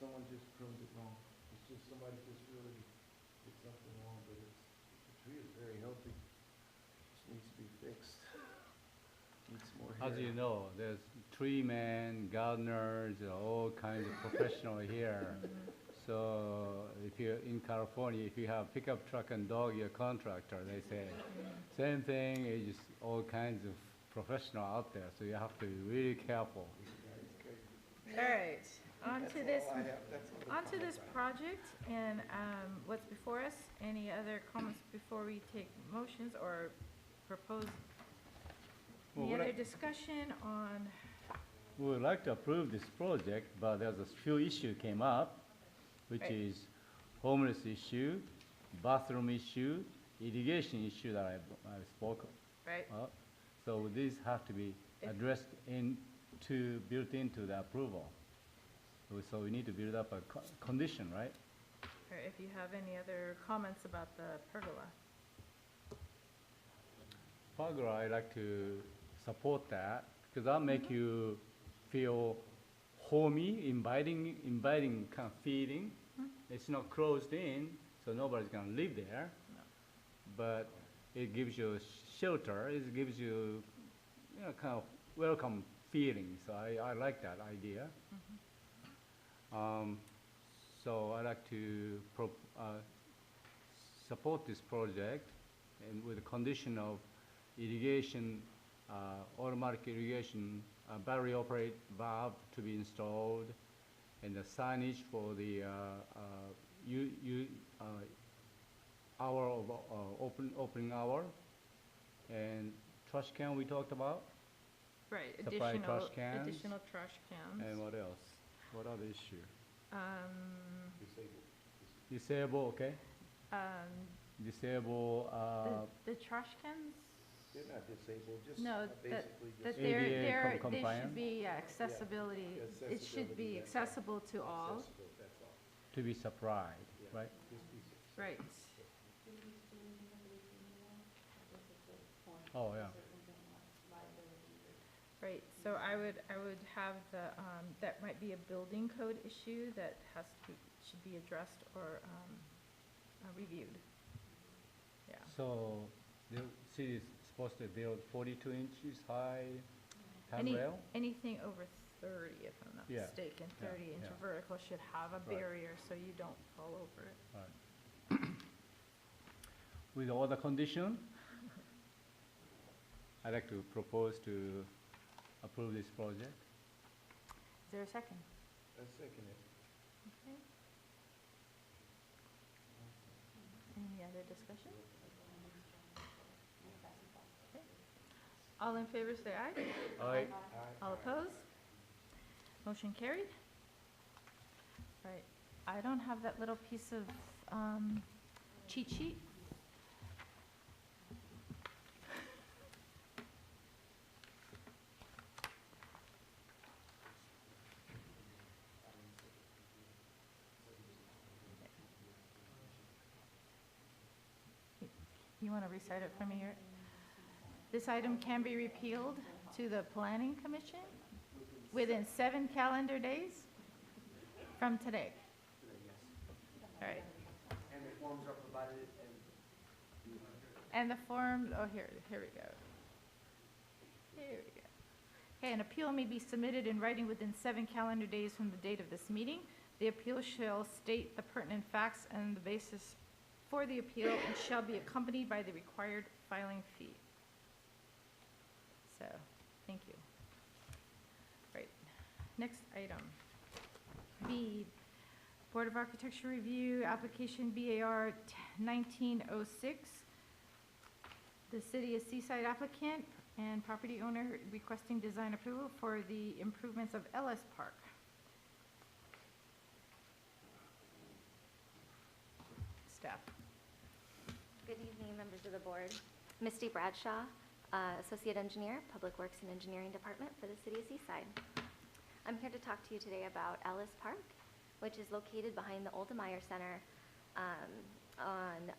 someone just pruned it wrong. It's just, somebody just really did something wrong, but the tree is very healthy. Just needs to be fixed. Needs more hair. As you know, there's tree men, gardeners, all kinds of professionals here. So if you're in California, if you have pickup truck and dog, you're a contractor, they say. Same thing, it's just all kinds of professional out there, so you have to be really careful. All right, on to this project and what's before us. Any other comments before we take motions or propose Well, any what other I- discussion on? We would like to approve this project, but there's a few issues came up, which Right. is homeless issue, bathroom issue, irrigation issue that I spoke Right. of. So these have to be addressed built into the approval. So we need to build up a condition, right? Or if you have any other comments about the pergola. Pergola, I like to support that, because that'll make you feel homey, inviting kind of feeling. It's not closed in, so nobody's gonna live there. But it gives you shelter, it gives you, kind of welcome feeling, so I like that idea. So I like to support this project, and with the condition of irrigation, automatic irrigation, battery operate valve to be installed, and the signage for the hour of opening hour, and trash can we talked about, Right, supply trash cans. additional trash cans. And what else? What other issue? Disabled. Disable, okay? Disable, The trash cans? They're not disabled, just No, basically that just. ADA they should compliant? be accessibility, it should be accessibility, that's all. accessible to all. Accessible, that's all. to be supplied, Yeah, right? just be accessible. Right. Oh, yeah. Right, so I would have the, that might be a building code issue that has to, should be addressed or, reviewed. Yeah. So the city is supposed to build 42 inches high Any- handrail? Anything over 30, if I'm not Yeah, mistaken, yeah, 30-inch yeah. vertical should have a Right. barrier so you don't fall over it. Right. With all the condition, I'd like to propose to approve this project. Is there a second? I second it. Okay. Any other discussion? Okay. All in favor, say aye. Aye. All opposed? Motion carried. Right, I don't have that little piece of cheat sheet. You want to recite it for me here? This item can be repealed to the Planning Commission within 7 calendar days from today. All right, And the forms are provided and the form, oh, here we go. Here we go. Okay, an appeal may be submitted in writing within 7 calendar days from the date of this meeting. The appeal shall state the pertinent facts and the basis for the appeal and shall be accompanied by the required filing fee. So, thank you. Right, next item. B, Board of Architecture Review, application BAR 1906. The city is Seaside applicant and property owner requesting design approval for the improvements of Ellis Park. Staff. Good evening, members of the board. Misty Bradshaw, Associate Engineer, Public Works and Engineering Department for the City of Seaside. I'm here to talk to you today about Ellis Park, which is located behind the Old Meyer Center on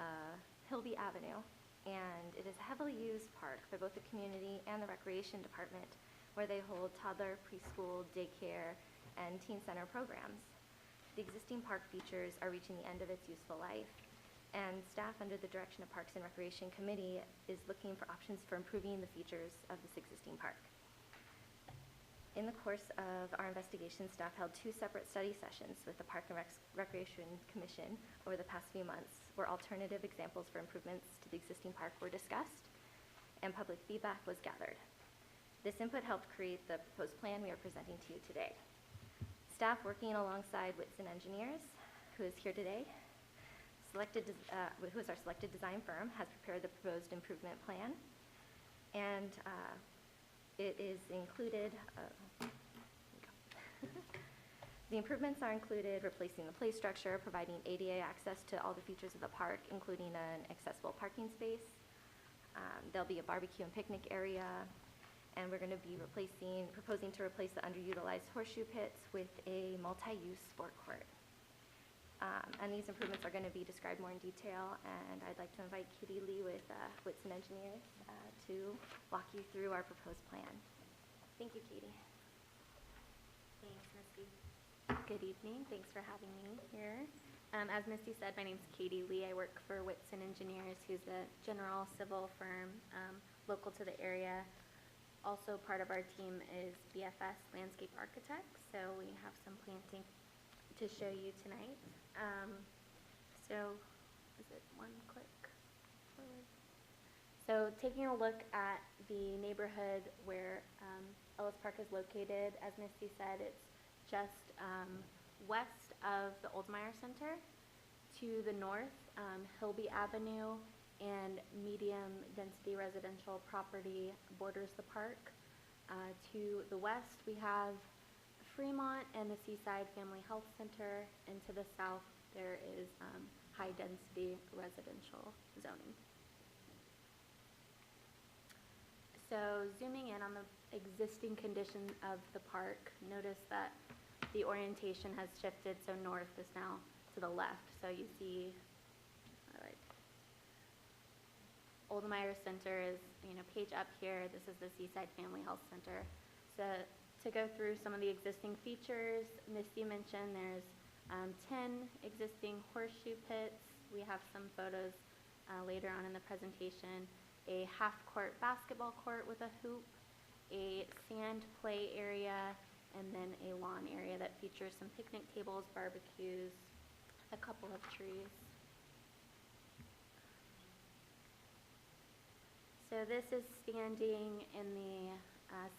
Hilby Avenue. And it is a heavily used park by both the community and the Recreation Department, where they hold toddler, preschool, daycare, and teen center programs. The existing park features are reaching the end of its useful life, and staff under the direction of Parks and Recreation Committee is looking for options for improving the features of this existing park. In the course of our investigation, staff held 2 separate study sessions with the Park and Recreation Commission over the past few months, where alternative examples for improvements to the existing park were discussed and public feedback was gathered. This input helped create the proposed plan we are presenting to you today. Staff working alongside Whitson Engineers, who is here today, who is our selected design firm, has prepared the proposed improvement plan. And it is included, the improvements are included replacing the play structure, providing ADA access to all the features of the park, including an accessible parking space. There'll be a barbecue and picnic area, and we're going to be proposing to replace the underutilized horseshoe pits with a multi-use sport court. And these improvements are going to be described more in detail, and I'd like to invite Kitty Lee with Whitson Engineers to walk you through our proposed plan. Thank you, Katie. Thanks, Misty. Good evening. Thanks for having me here. As Misty said, my name's Katie Lee. I work for Whitson Engineers, who's a general civil firm local to the area. Also part of our team is BFS Landscape Architects, so we have some planting to show you tonight. So, is it one click forward? So taking a look at the neighborhood where Ellis Park is located, as Misty said, it's just west of the Oldmeyer Center. To the north, Hilby Avenue and medium-density residential property borders the park. To the west, we have Fremont and the Seaside Family Health Center, and to the south, there is high-density residential zoning. So zooming in on the existing condition of the park, notice that the orientation has shifted, so north is now to the left. So you see, all right, Oldmeyer Center is, page up here. This is the Seaside Family Health Center. So to go through some of the existing features, Misty mentioned there's 10 existing horseshoe pits. We have some photos later on in the presentation. A half-court basketball court with a hoop, a sand play area, and then a lawn area that features some picnic tables, barbecues, a couple of trees. So this is standing in the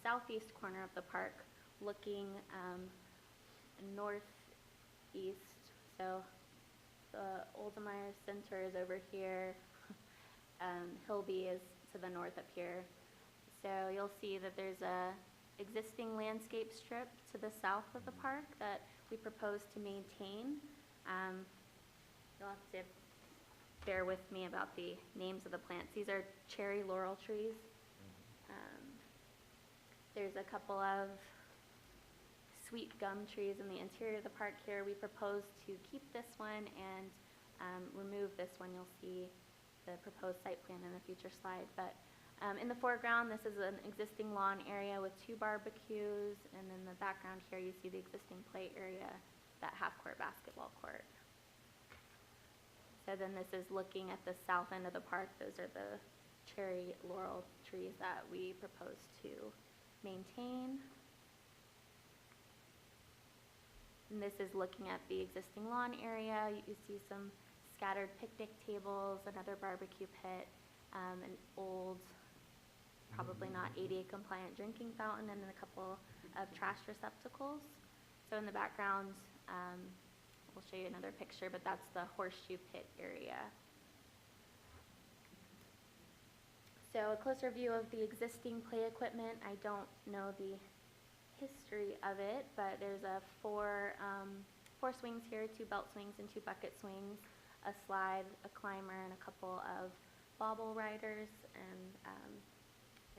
southeast corner of the park, looking northeast. So the Oldmeyer Center is over here. Hilby is to the north up here. So you'll see that there's a existing landscape strip to the south of the park that we propose to maintain. You'll have to bear with me about the names of the plants. These are cherry laurel trees. There's a couple of sweet gum trees in the interior of the park here. We propose to keep this one and remove this one. You'll see the proposed site plan in a future slide. But in the foreground, this is an existing lawn area with 2 barbecues, and in the background here, you see the existing play area, that half-court basketball court. So then this is looking at the south end of the park. Those are the cherry laurel trees that we propose to maintain. And this is looking at the existing lawn area. You see some scattered picnic tables, another barbecue pit, an old, probably not ADA compliant drinking fountain, and then a couple of trash receptacles. So in the background, we'll show you another picture, but that's the horseshoe pit area. So a closer view of the existing play equipment. I don't know the history of it, but there's four swings here, 2 belt swings and 2 bucket swings, a slide, a climber, and a couple of bobble riders, and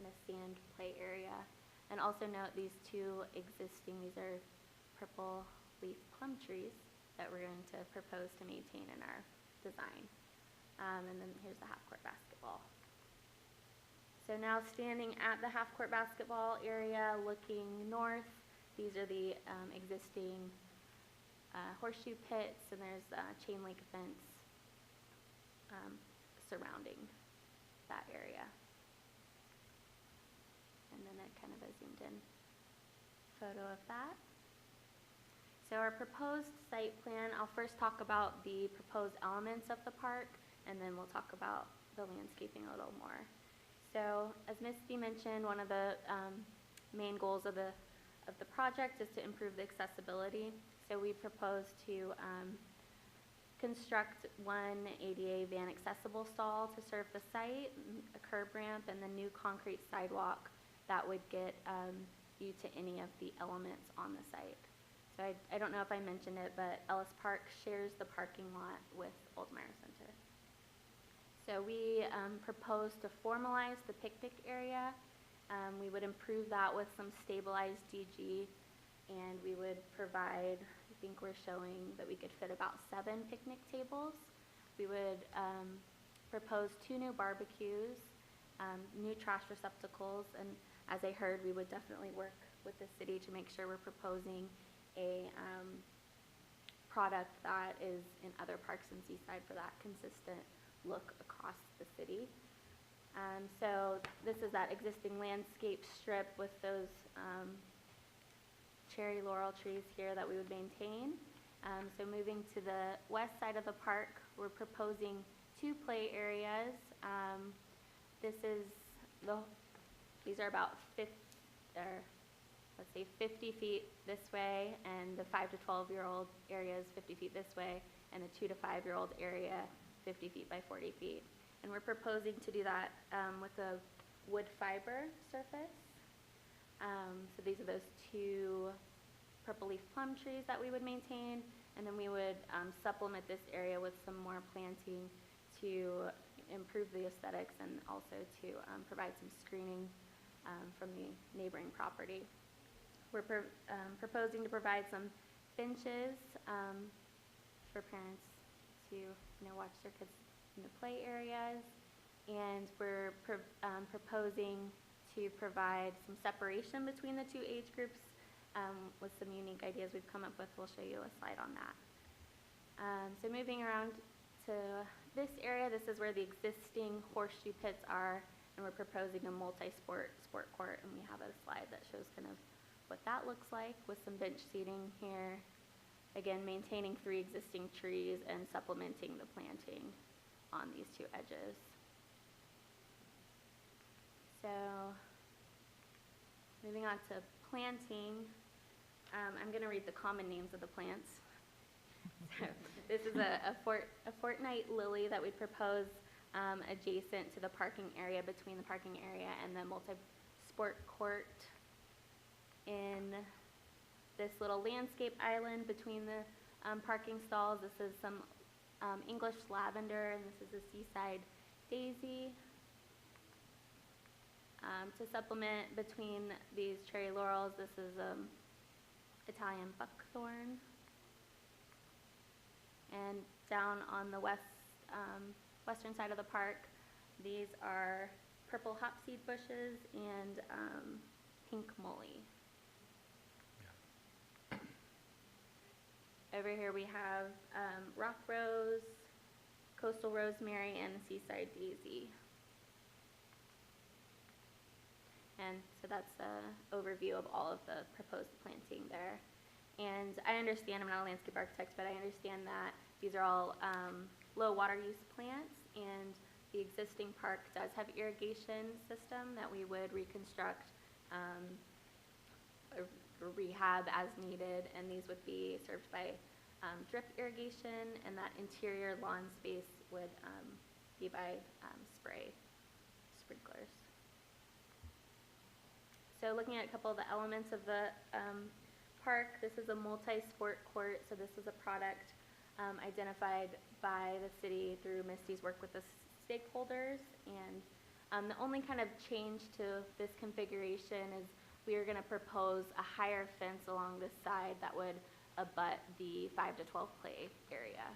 a sand play area. And also note these 2 existing, these are purple leaf plum trees that we're going to propose to maintain in our design. And then here's the half-court basketball. So now standing at the half-court basketball area, looking north, these are the existing horseshoe pits, and there's a chain link fence surrounding that area. And then kind of a zoomed in photo of that. So our proposed site plan, I'll first talk about the proposed elements of the park, and then we'll talk about the landscaping a little more. So as Misty mentioned, one of the main goals of the project is to improve the accessibility. So we propose to construct 1 ADA van accessible stall to serve the site, a curb ramp, and the new concrete sidewalk that would get you to any of the elements on the site. So I don't know if I mentioned it, but Ellis Park shares the parking lot with Oldmeyer Center. So we propose to formalize the picnic area. We would improve that with some stabilized DG, and we would provide, I think we're showing that we could fit about 7 picnic tables. We would propose 2 new barbecues, new trash receptacles, and as I heard, we would definitely work with the city to make sure we're proposing a product that is in other parks in Seaside for that consistent look across the city. So this is that existing landscape strip with those cherry laurel trees here that we would maintain. So moving to the west side of the park, we're proposing 2 play areas. These are about let's say 50 feet this way, and the 5 to 12-year-old area is 50 feet this way, and the 2 to 5-year-old area 50 feet by 40 feet. And we're proposing to do that with a wood fiber surface. So these are those 2 purple leaf plum trees that we would maintain, and then we would supplement this area with some more planting to improve the aesthetics and also to provide some screening from the neighboring property. We're proposing to provide some benches for parents to watch their kids in the play areas, and we're proposing to provide some separation between the 2 age groups with some unique ideas we've come up with. We'll show you a slide on that. So moving around to this area, this is where the existing horseshoe pits are, and we're proposing a multi-sport court, and we have a slide that shows kind of what that looks like with some bench seating here. Again, maintaining 3 existing trees and supplementing the planting on these 2 edges. So moving on to planting, I'm going to read the common names of the plants. So this is a fortnight lily that we propose adjacent to the parking area, between the parking area and the multi-sport court. In this little landscape island between the parking stalls, this is some English lavender, and this is a seaside daisy. To supplement between these cherry laurels, this is Italian buckthorn. And down on the western side of the park, these are purple hopseed bushes and pink mully. Over here we have rock rose, coastal rosemary, and seaside daisy. And so that's an overview of all of the proposed planting there. And I understand, I'm not a landscape architect, but I understand that these are all low water use plants, and the existing park does have irrigation system that we would reconstruct, or rehab as needed, and these would be served by drip irrigation, and that interior lawn space would be by sprinklers. So looking at a couple of the elements of the park, this is a multi-sport court, so this is a product identified by the city through Misty's work with the stakeholders, and the only kind of change to this configuration is we are going to propose a higher fence along this side that would abut the 5 to 12 play area.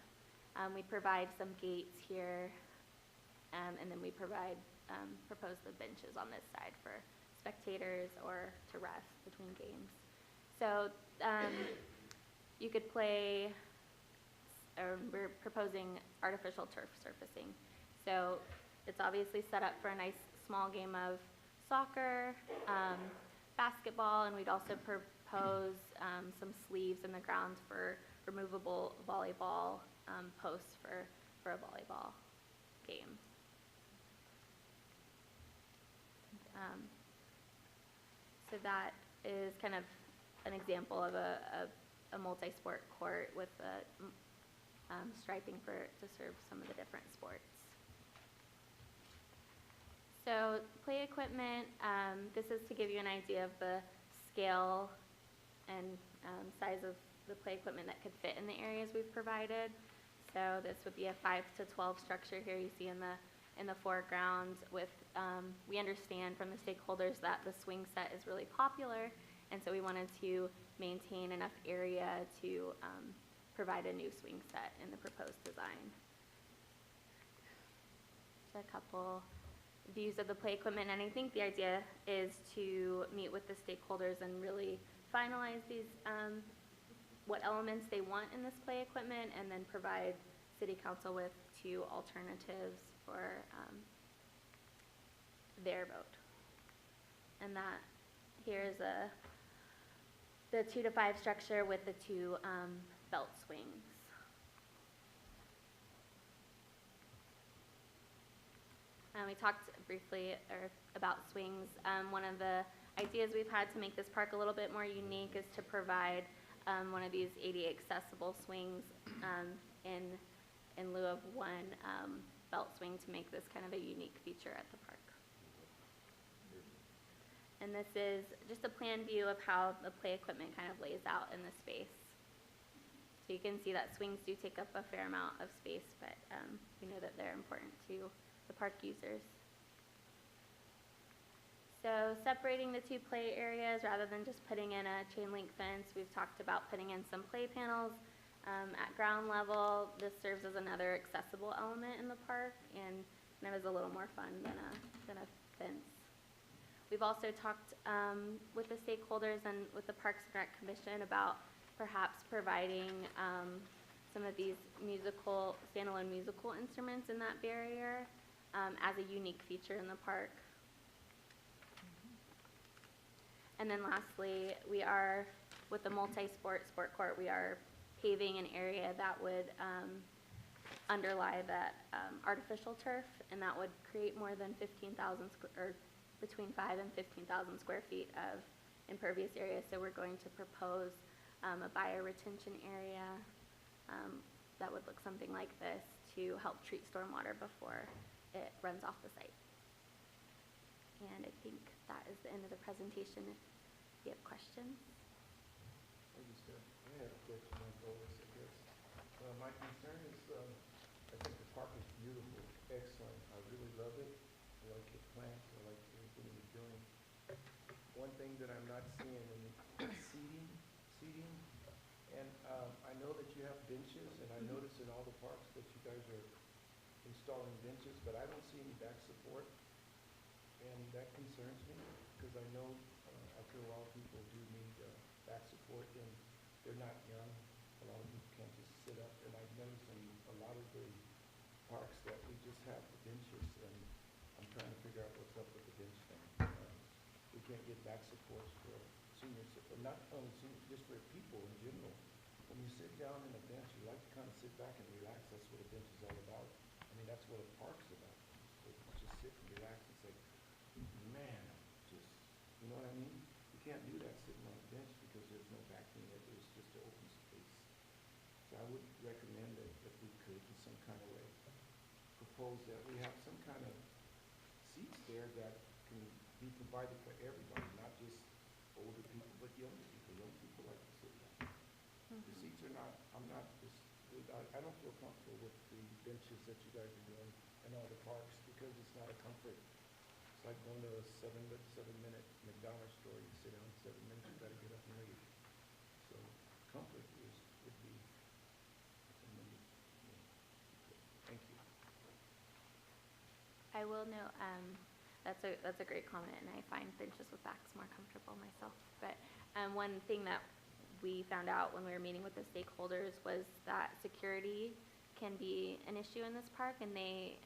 We provide some gates here, and then we propose the benches on this side for spectators or to rest between games. So you could play, or we're proposing artificial turf surfacing. So it's obviously set up for a nice small game of soccer, basketball, and we'd also propose some sleeves in the ground for removable volleyball posts for a volleyball game. So that is kind of an example of a multi-sport court with striping to serve some of the different sports. So play equipment, this is to give you an idea of the scale and size of the play equipment that could fit in the areas we've provided. So this would be a 5 to 12 structure here you see in the foreground with, we understand from the stakeholders that the swing set is really popular, and so we wanted to maintain enough area to provide a new swing set in the proposed design. Just a couple views of the play equipment, and I think the idea is to meet with the stakeholders and really finalize these, what elements they want in this play equipment, and then provide City Council with 2 alternatives for their vote. And that here's the 2 to 5 structure with the 2 belt swings. We talked briefly about swings. One of the ideas we've had to make this park a little bit more unique is to provide one of these ADA accessible swings in lieu of one belt swing to make this kind of a unique feature at the park. And this is just a plan view of how the play equipment kind of lays out in the space. So you can see that swings do take up a fair amount of space, but we know that they're important to the park users. So separating the two play areas rather than just putting in a chain link fence, we've talked about putting in some play panels at ground level. This serves as another accessible element in the park and kind of is a little more fun than a fence. We've also talked with the stakeholders and with the Parks and Rec Commission about perhaps providing some of these standalone musical instruments in that barrier as a unique feature in the park. And then lastly, we are, with the multi-sport sport court, we are paving an area that would underlie that artificial turf, and that would create more than 15,000 or between 5 and 15,000 square feet of impervious area. So we're going to propose a bioretention area that would look something like this to help treat stormwater before it runs off the site. And I think that is the end of the presentation if you have questions. Thank you, sir. I had a question on those, I guess. My concern is, I think the park is beautiful, excellent. I really love it. I like your plants, I like everything you're doing. One thing that I'm not seeing in seating, and I know that you have benches, and I notice in all the parks that you guys are installing benches, but I don't see any back support, and that concerns me, because I know after a while people do need back support, and they're not young. A lot of people can't just sit up, and I've noticed in a lot of the parks that we just have the benches, and I'm trying to figure out what's up with the bench thing. We can't get back supports for seniors, or not only seniors, just for people in general. When you sit down in a bench, you like to kind of sit back and relax. That's what a bench is all about. I mean, that's what a park's about. So just sit and relax and say, man, just, you know what I mean? You can't do that sitting on a bench because there's no backing. There's just an open space. So I would recommend that if we could, in some kind of way, propose that we have some kind of seats there that can be provided for everybody, not just older people, but younger people. Young people like to sit down. The seats are not, I don't feel comfortable with the benches that you guys are doing in all the parks because it's not a comfort. It's like going to a seven-minute McDonald's store. You sit down 7 minutes, you gotta get up and leave. So comfort would be tremendous. Thank you. I will note, that's a great comment, and I find benches with backs more comfortable myself. But one thing that we found out when we were meeting with the stakeholders was that security can be an issue in this park, and they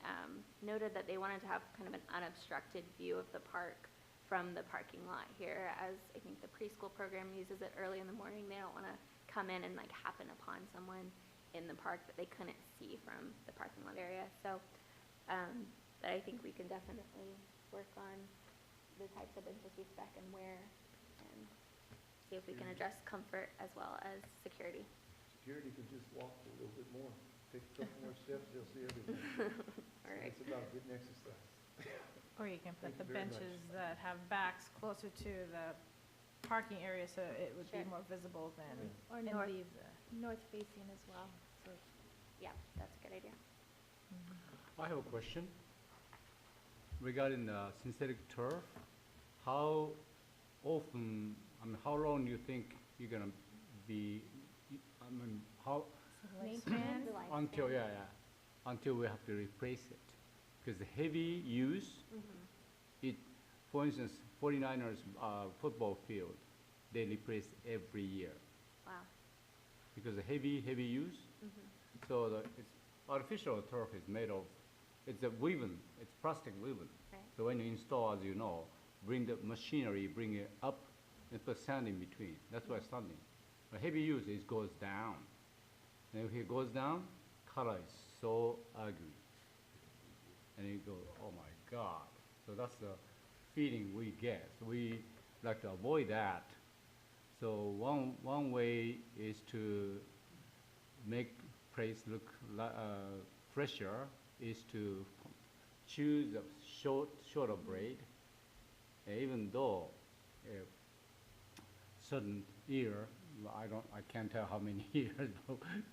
noted that they wanted to have kind of an unobstructed view of the park from the parking lot here, as I think the preschool program uses it early in the morning. They don't want to come in and like happen upon someone in the park that they couldn't see from the parking lot area. So, but I think we can definitely work on the types of benches we spec and where, and see if we can address comfort as well as security. Security can just walk a little bit more. Take a couple more steps, they'll see everything. All right. It's about getting exercise. Or you can put Thank the you very much. benches that have backs closer to the parking area so it would be Sure. more visible than Or and north, leave north facing as well, so. Yeah, that's a good idea. I have a question regarding the synthetic turf. How often, how long do you think you're gonna be, how, Maintain. until, until we have to replace it? Because the heavy use, for instance, 49ers football field, they replace every year Wow. because the heavy use. So it's artificial turf is made of, it's a woven, it's plastic woven. Right. So when you install, as you know, bring the machinery, bring it up, and put sand in between. That's why it's standing. But heavy use, it goes down. And if it goes down, color is so ugly. And you go, oh my God. So that's the feeling we get. like to avoid that. So one way is to make place look fresher is to choose a shorter braid. Even though certain year, I can't tell how many years,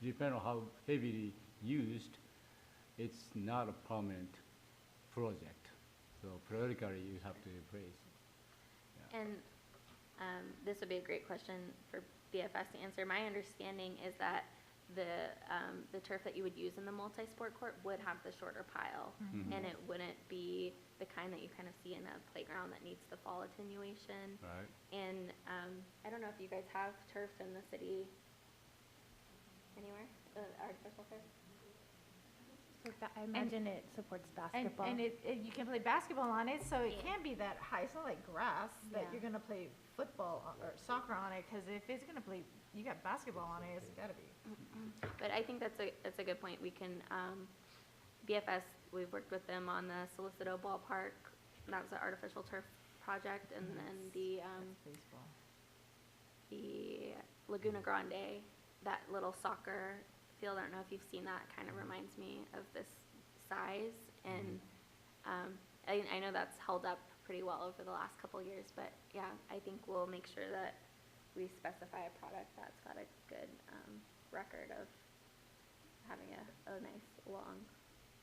depending on how heavily used, it's not a permanent project. So periodically you have to replace. Yeah. And this would be a great question for BFS to answer. My understanding is that the turf that you would use in the multi-sport court would have the shorter pile, and it wouldn't be the kind that you kind of see in a playground that needs the fall attenuation. Right. And I don't know if you guys have turf in the city anywhere, artificial turf? I imagine it supports basketball. And you can play basketball on it, so it can't be that high. It's not like grass that you're gonna play football or soccer on it, because if it's gonna play, you got basketball on it, it's gotta be. But I think that's a good point. We can, BFS, we've worked with them on the Solicitor Ballpark. That was an artificial turf project, and then the Baseball. the Laguna Grande, that little soccer field. I don't know if you've seen that. It kind of reminds me of this size, and I know that's held up pretty well over the last couple of years. But yeah, I think we'll make sure that we specify a product that's got a good record of having a nice long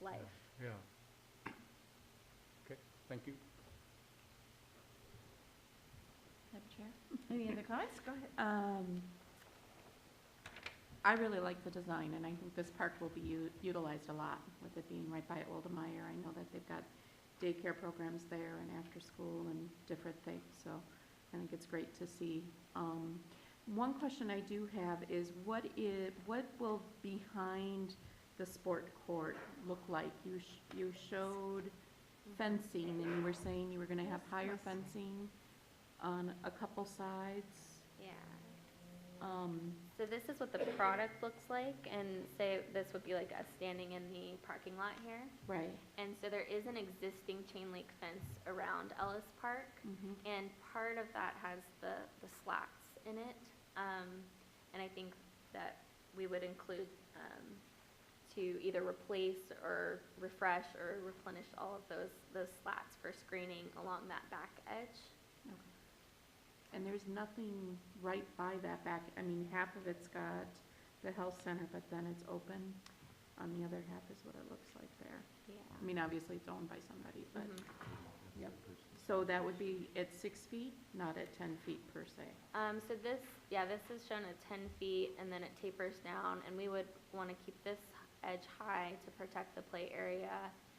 life. Yeah. Okay, thank you. Madam Chair? Any other comments? Go ahead. I really like the design, and I think this park will be utilized a lot with it being right by Oldemeyer. I know that they've got daycare programs there and after school and different things, so I think it's great to see. One question I do have is what will behind the sport court look like? You showed fencing, and you were saying you were going to have higher fencing on a couple sides. Yeah. So this is what the product looks like, and say this would be like us standing in the parking lot here. Right. And so there is an existing chain link fence around Ellis Park, and part of that has the slats in it. And I think that we would include to either replace or refresh or replenish all of those slats for screening along that back edge. And there's nothing right by that back, I mean, half of it's got the health center, but then it's open. On the other half is what it looks like there. Yeah. I mean, obviously it's owned by somebody, but, yep. So that would be at 6 feet, not at 10 feet per se. So this is shown at 10 feet, and then it tapers down, and we would want to keep this edge high to protect the play area.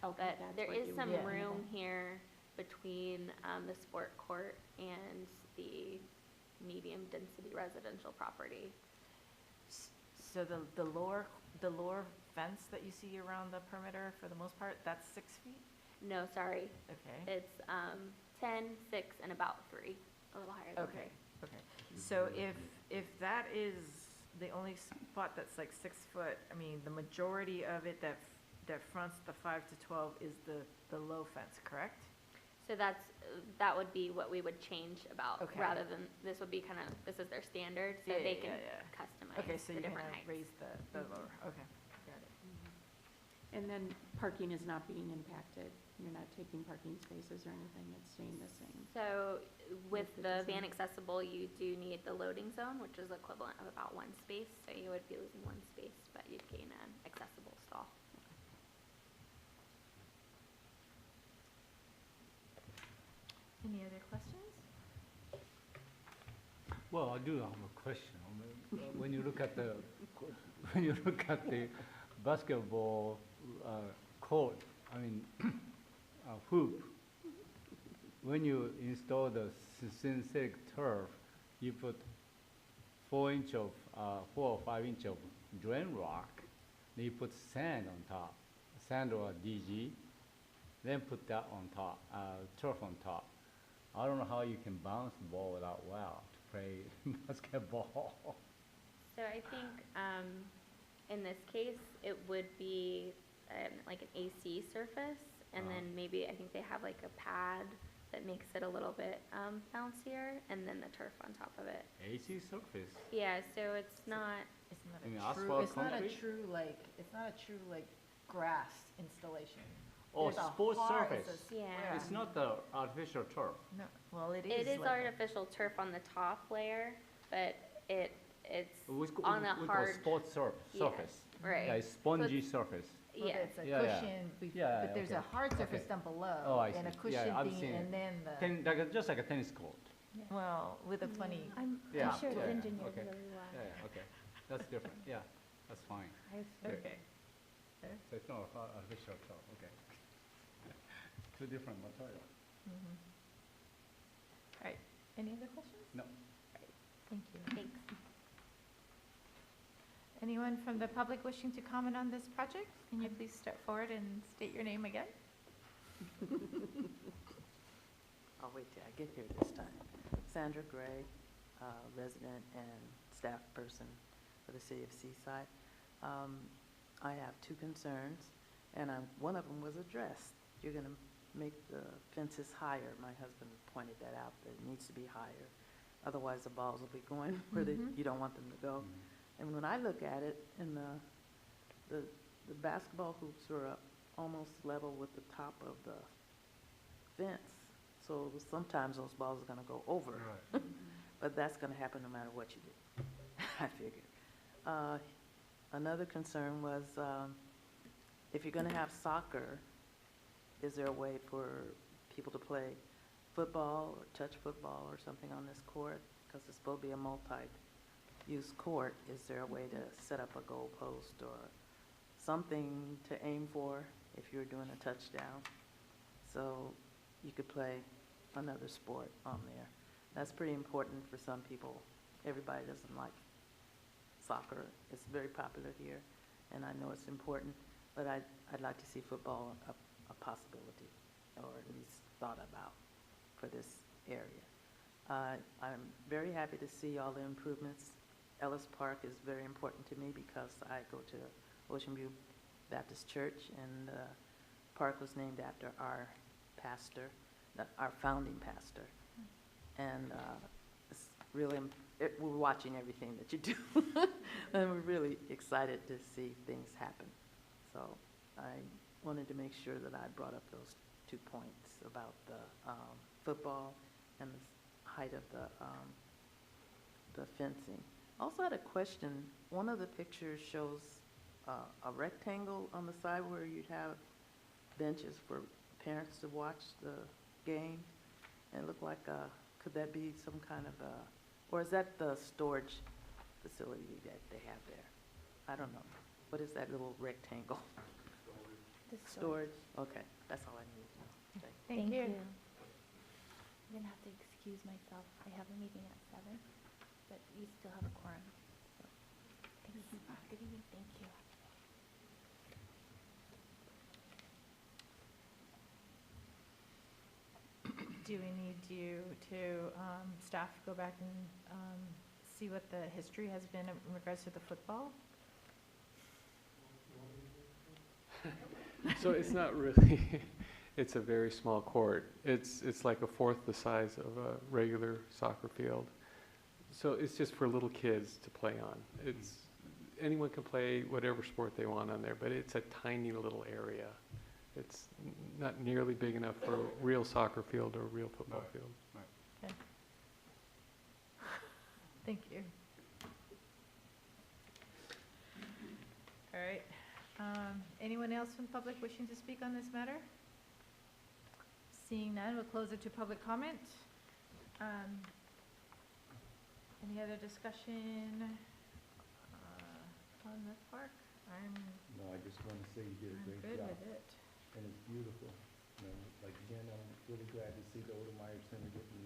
Okay, But that's there what is you some would- room here between the sport court and the medium density residential property. So the lower fence that you see around the perimeter, for the most part, that's 6 feet? No, sorry, Okay. it's 10, 6, and about 3, a little higher than 3. Okay. So if that is the only spot that's like 6 foot, I mean, the majority of it that fronts the 5 to 12 is the low fence, correct? So that would be what we would change about, Okay. rather than, this would be kind of, this is their standard, so they can customize Okay, so the you're different gonna heights. raise the lower, okay, got it. And then parking is not being impacted. You're not taking parking spaces or anything, it's staying the same. So with With the the van design. accessible, you do need the loading zone, which is equivalent of about 1 space, so you would be losing 1 space, but you'd gain an accessible stall. Any other questions? Well, I do have a question. When you look at the basketball court, I mean hoop, when you install the synthetic turf, you put 4 or 5 inch of drain rock, then you put sand on top, sand or DG, then put that on top, turf on top. I don't know how you can bounce the ball without wow to play basketball. So I think in this case, it would be like an AC surface, and then maybe I think they have like a pad that makes it a little bit bouncier, and then the turf on top of it. AC surface. Yeah, so it's not, It's not You mean a true, asphalt it's not a concrete? true like, it's not a true like grass installation. Oh, There's a sports hard- surface. it's a Yeah. square. It's not the artificial turf. No, well, it is. it is like a- artificial turf on the top layer, but it's We call, on a we hard, call sports yeah, surface. right. Yeah, it's spongy surface. Well, Yeah. it's a Yeah, yeah. cushion, Yeah, but there's okay. a hard surface Okay. down below. Oh, I And a see. cushion Yeah, I've thingy, seen it. and then the, Just like a tennis court. well, with a funny, I'm Yeah, sure it's yeah, engineered okay. really well. Yeah, yeah, okay. That's different. Yeah, that's fine. Good. okay. So it's not artificial turf, okay. Two different material. Mhm. All right, any other questions? No. Thank you. Thanks. Anyone from the public wishing to comment on this project? Can you please step forward and state your name again? I'll wait till I get here this time. Sandra Gray, resident and staff person for the city of Seaside. I have two concerns, and one of them was addressed. You're going to make the fences higher. My husband pointed that out, that it needs to be higher. Otherwise, the balls will be going where you don't want them to go. And when I look at it, and the basketball hoops are up almost level with the top of the fence. So sometimes those balls are gonna go over. But that's gonna happen no matter what you do, I figured. Another concern was, if you're gonna have soccer, is there a way for people to play football or touch football or something on this court? Because it's supposed to be a multi-use court. Is there a way to set up a goal post or something to aim for if you're doing a touchdown? So you could play another sport on there. That's pretty important for some people. Everybody doesn't like soccer. It's very popular here, and I know it's important, but I'd like to see football a possibility, or at least thought about for this area. I'm very happy to see all the improvements. Ellis Park is very important to me because I go to Ocean View Baptist Church, and the park was named after our pastor, our founding pastor. And it's really, we're watching everything that you do, and we're really excited to see things happen. So I wanted to make sure that I brought up those 2 points about the football and the height of the fencing. Also had a question. One of the pictures shows a rectangle on the side where you'd have benches for parents to watch the game. And it looked like, could that be some kind of or is that the storage facility that they have there? I don't know. What is that little rectangle? Storage? Okay, that's all I need to know. Thank you. Thank you. I'm gonna have to excuse myself. I have a meeting at 7, but you still have a quorum. So, thanks. Good evening. Thank you. Do we need you to, staff go back and see what the history has been in regards to the football? So it's not really, it's a very small court. It's like a fourth the size of a regular soccer field. So it's just for little kids to play on. Anyone can play whatever sport they want on there, but it's a tiny little area. It's not nearly big enough for a real soccer field or a real football field. Okay. Thank you. All right. Anyone else from public wishing to speak on this matter? Seeing none, we'll close it to public comment. Any other discussion on the park? I'm No, I just want to say you did a great good job. with it. And it's beautiful. You know, like again, I'm really glad to see the Odomeyer Center getting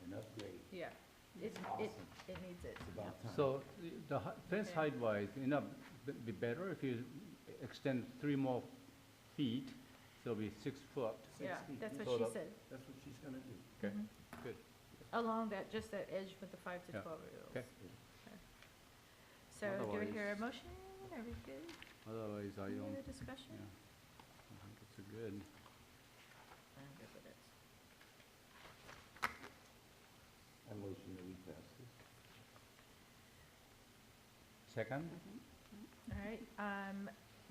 an upgrade. Yeah. It's awesome. It needs it. It's about time. So the fence Okay. height-wise, be better if you extend 3 more feet, so it'll be 6 foot. Yeah, 6 feet. that's what So she the- said. That's what she's gonna do. Okay, Mhm. good. Along that, just that edge with the 5 to Yeah. 12-year-olds. Okay. So do we hear a Otherwise- motion? Are we good? Otherwise, I Any don't, other discussion? yeah, I think it's a good. I'm good with it. second. All right,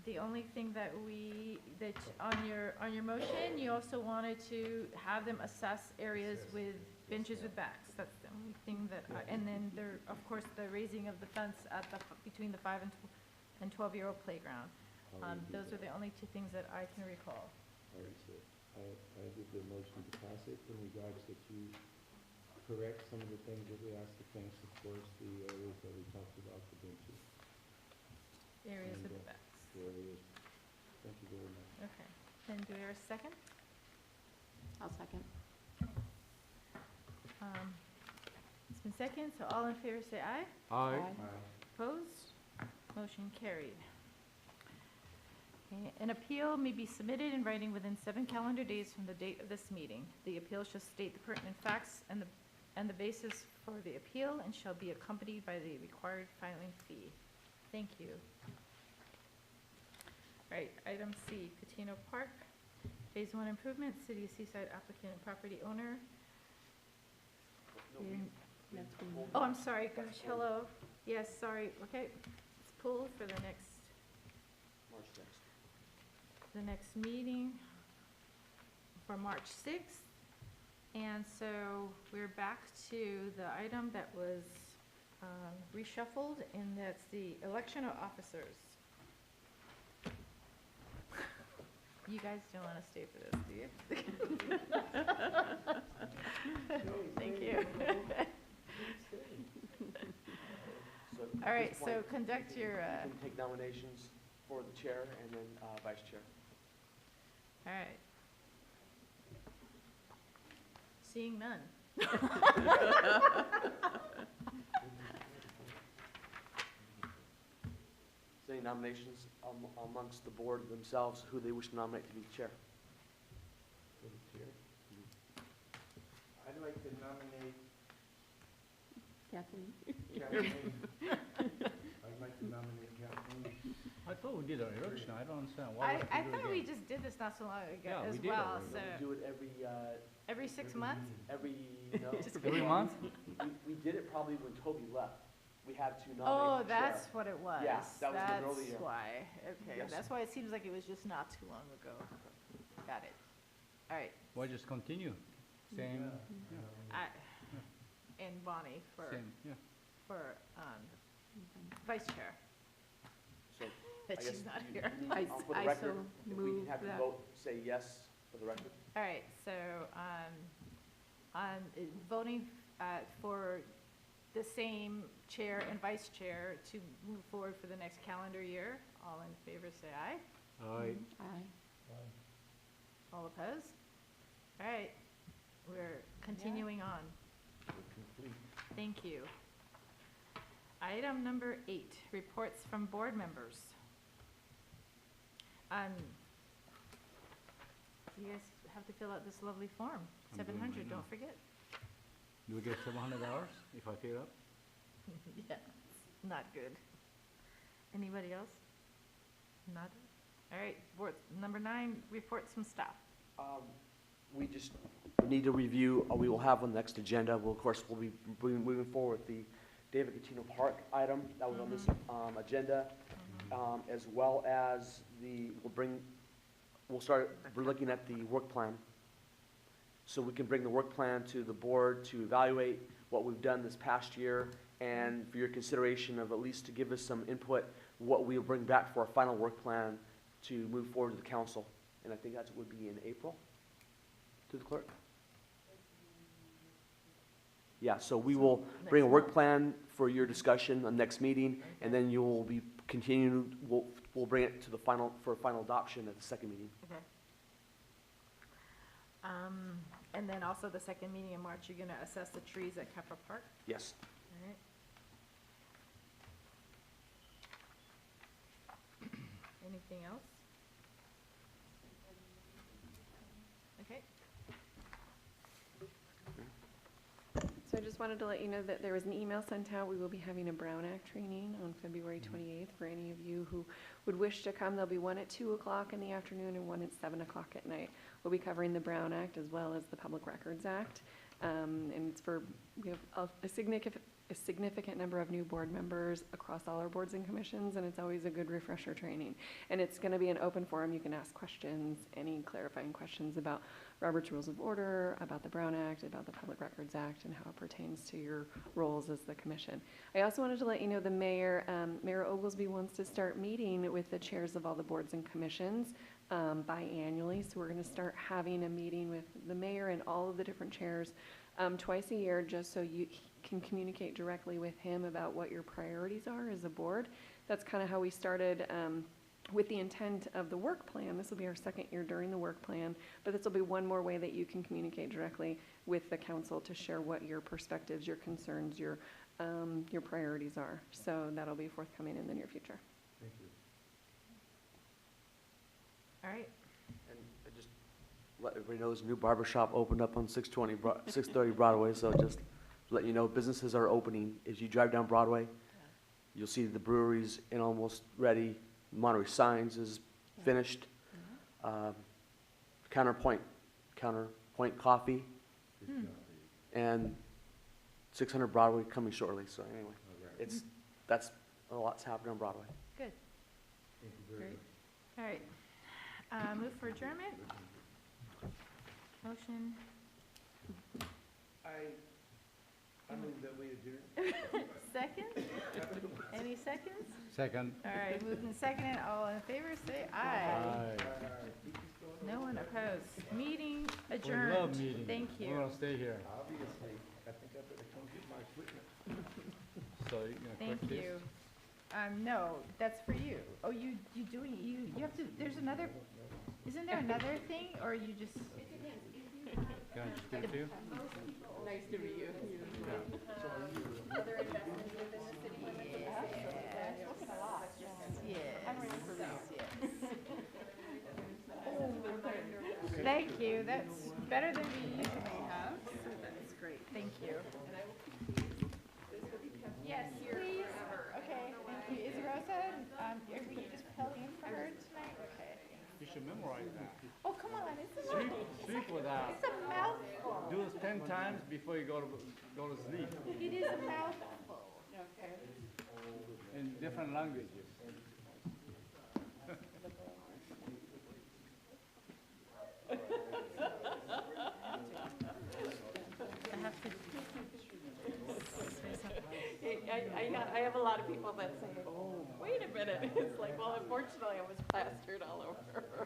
the only thing that on your motion, you also wanted to have them assess areas with benches with backs. That's the only thing that, and then there, of course, the raising of the fence between the 5 and 12-year-old playground. Those are the only two things that I can recall. All right, so I give the motion to pass it in regards that you correct some of the things that we asked the fence, of course, the areas that we talked about, the benches. Areas with And, the backs. the areas. Thank you very much. Okay, then do we hear a second? I'll second. It's been second, so all in favor say aye. Aye. Opposed? Motion carried. Okay, an appeal may be submitted in writing within 7 calendar days from the date of this meeting. The appeal shall state the pertinent facts and the basis for the appeal and shall be accompanied by the required filing fee. Thank you. All right, item C, Catino Park, Phase 1 improvement, City of Seaside applicant and property owner. Oh, I'm sorry, gosh, hello. Yes, sorry, okay. It's pulled for the March 6th. next meeting for March 6th. And so we're back to the item that was reshuffled, and that's the election of officers. You guys don't want to stay for this, do you? Thank you. So at All right, this so point, conduct your, you can take nominations for the chair and then vice chair. all right. Seeing none. Is there any nominations amongst the board themselves, who they wish to nominate to be the chair? For the chair. I'd like to nominate Kathleen? Kathleen. I'd like to nominate Kathleen. I thought we did an election, I don't understand. Why I we have to do it thought we again? just did this not so long ago Yeah, as we did well, already. so We do it every 6 months? no. Every month? We did it probably when Toby left. We had to Oh, nominate the chair. that's what it was. Yeah, that was the earlier. That's why, okay, Yes. that's why it seems like it was just not too long ago. Got it. All right, Why just continue? Same, I, and Bonnie for yeah. vice chair, So, that I guess she's not you- here. you need- for the I record, so if we can move have you that. vote, say yes for the record. All right, so, on voting, for the same chair and vice chair to move forward for the next calendar year, all in favor say aye. Aye. Aye. All opposed? All right, we're continuing on. Thank you. Item number 8, reports from board members. You guys have to fill out this lovely form, I'm doing 700, right now. don't forget. Do we get $700 if I fill up? Yeah, it's not good. Anybody else? Not? All right, board, number 9, reports from staff. We just need to review, we will have on the next agenda, we'll, of course, we'll be moving forward with the David Catino Park item that was on this agenda, as well as we're looking at the work plan. So we can bring the work plan to the board to evaluate what we've done this past year, and for your consideration of at least to give us some input, what we'll bring back for our final work plan to move forward to the council. And I think that would be in April, to the clerk? Yeah, so we will bring a work plan for your discussion on next meeting, and then you will be continuing, we'll bring it to the for final adoption at the second meeting. Okay. And then also the second meeting in March, you're gonna assess the trees at Capra Park? Yes. All right. Anything else? Okay. So I just wanted to let you know that there was an email sent out. We will be having a Brown Act training on February 28th for any of you who would wish to come. There'll be one at 2 o'clock in the afternoon and one at 7 o'clock at night. We'll be covering the Brown Act as well as the Public Records Act. And it's for, we have a significant number of new board members across all our boards and commissions, and it's always a good refresher training. And it's going to be an open forum. You can ask questions, any clarifying questions about Robert's Rules of Order, about the Brown Act, about the Public Records Act, and how it pertains to your roles as the commission. I also wanted to let you know the mayor, Mayor Oglesby wants to start meeting with the chairs of all the boards and commissions biannually. So we're going to start having a meeting with the mayor and all of the different chairs twice a year, just so you can communicate directly with him about what your priorities are as a board. That's kind of how we started with the intent of the work plan. This will be our second year during the work plan, but this will be one more way that you can communicate directly with the council to share what your perspectives, your concerns, your priorities are. So that'll be forthcoming in the near future. Thank you. All right. And I just let everybody know, there's a new barber shop opened up on 630 Broadway, so just to let you know, businesses are opening. As you drive down Broadway, you'll see the breweries in almost ready. Monterey Signs is finished. Counterpoint Coffee, and 600 Broadway coming shortly. So anyway, that's a lot's happening on Broadway. Good. Thank you very Great. much. All right. Move for adjournment? Motion? I move that we adjourn. Second? Any seconds? Second. All right, moved and seconded. All in favor, say aye. No one opposed. Meeting adjourned. We love meetings. Thank We're you. gonna stay here. Obviously, I think I better come get my equipment. So you're gonna Thank correct this? you. No, that's for you. Oh, you have to, there's another, isn't there another thing, or you just? Can I just give it to you? Nice to meet you. Other investments within the city. Thank you, that's better than we usually have, so that's great, thank you. Yes, please, okay, thank you. Is Rosa, are you just telling for her tonight? Okay. You should memorize that. Oh, come on, it's a mouthful. Speak with that. It's a mouthful. Do this 10 times before you go to sleep It is a mouthful. Okay. in different languages. I have a lot of people that say, oh, wait a minute. It's like, well, unfortunately, I was plastered all over.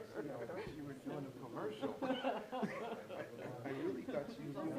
You were doing a commercial. I really thought you were doing.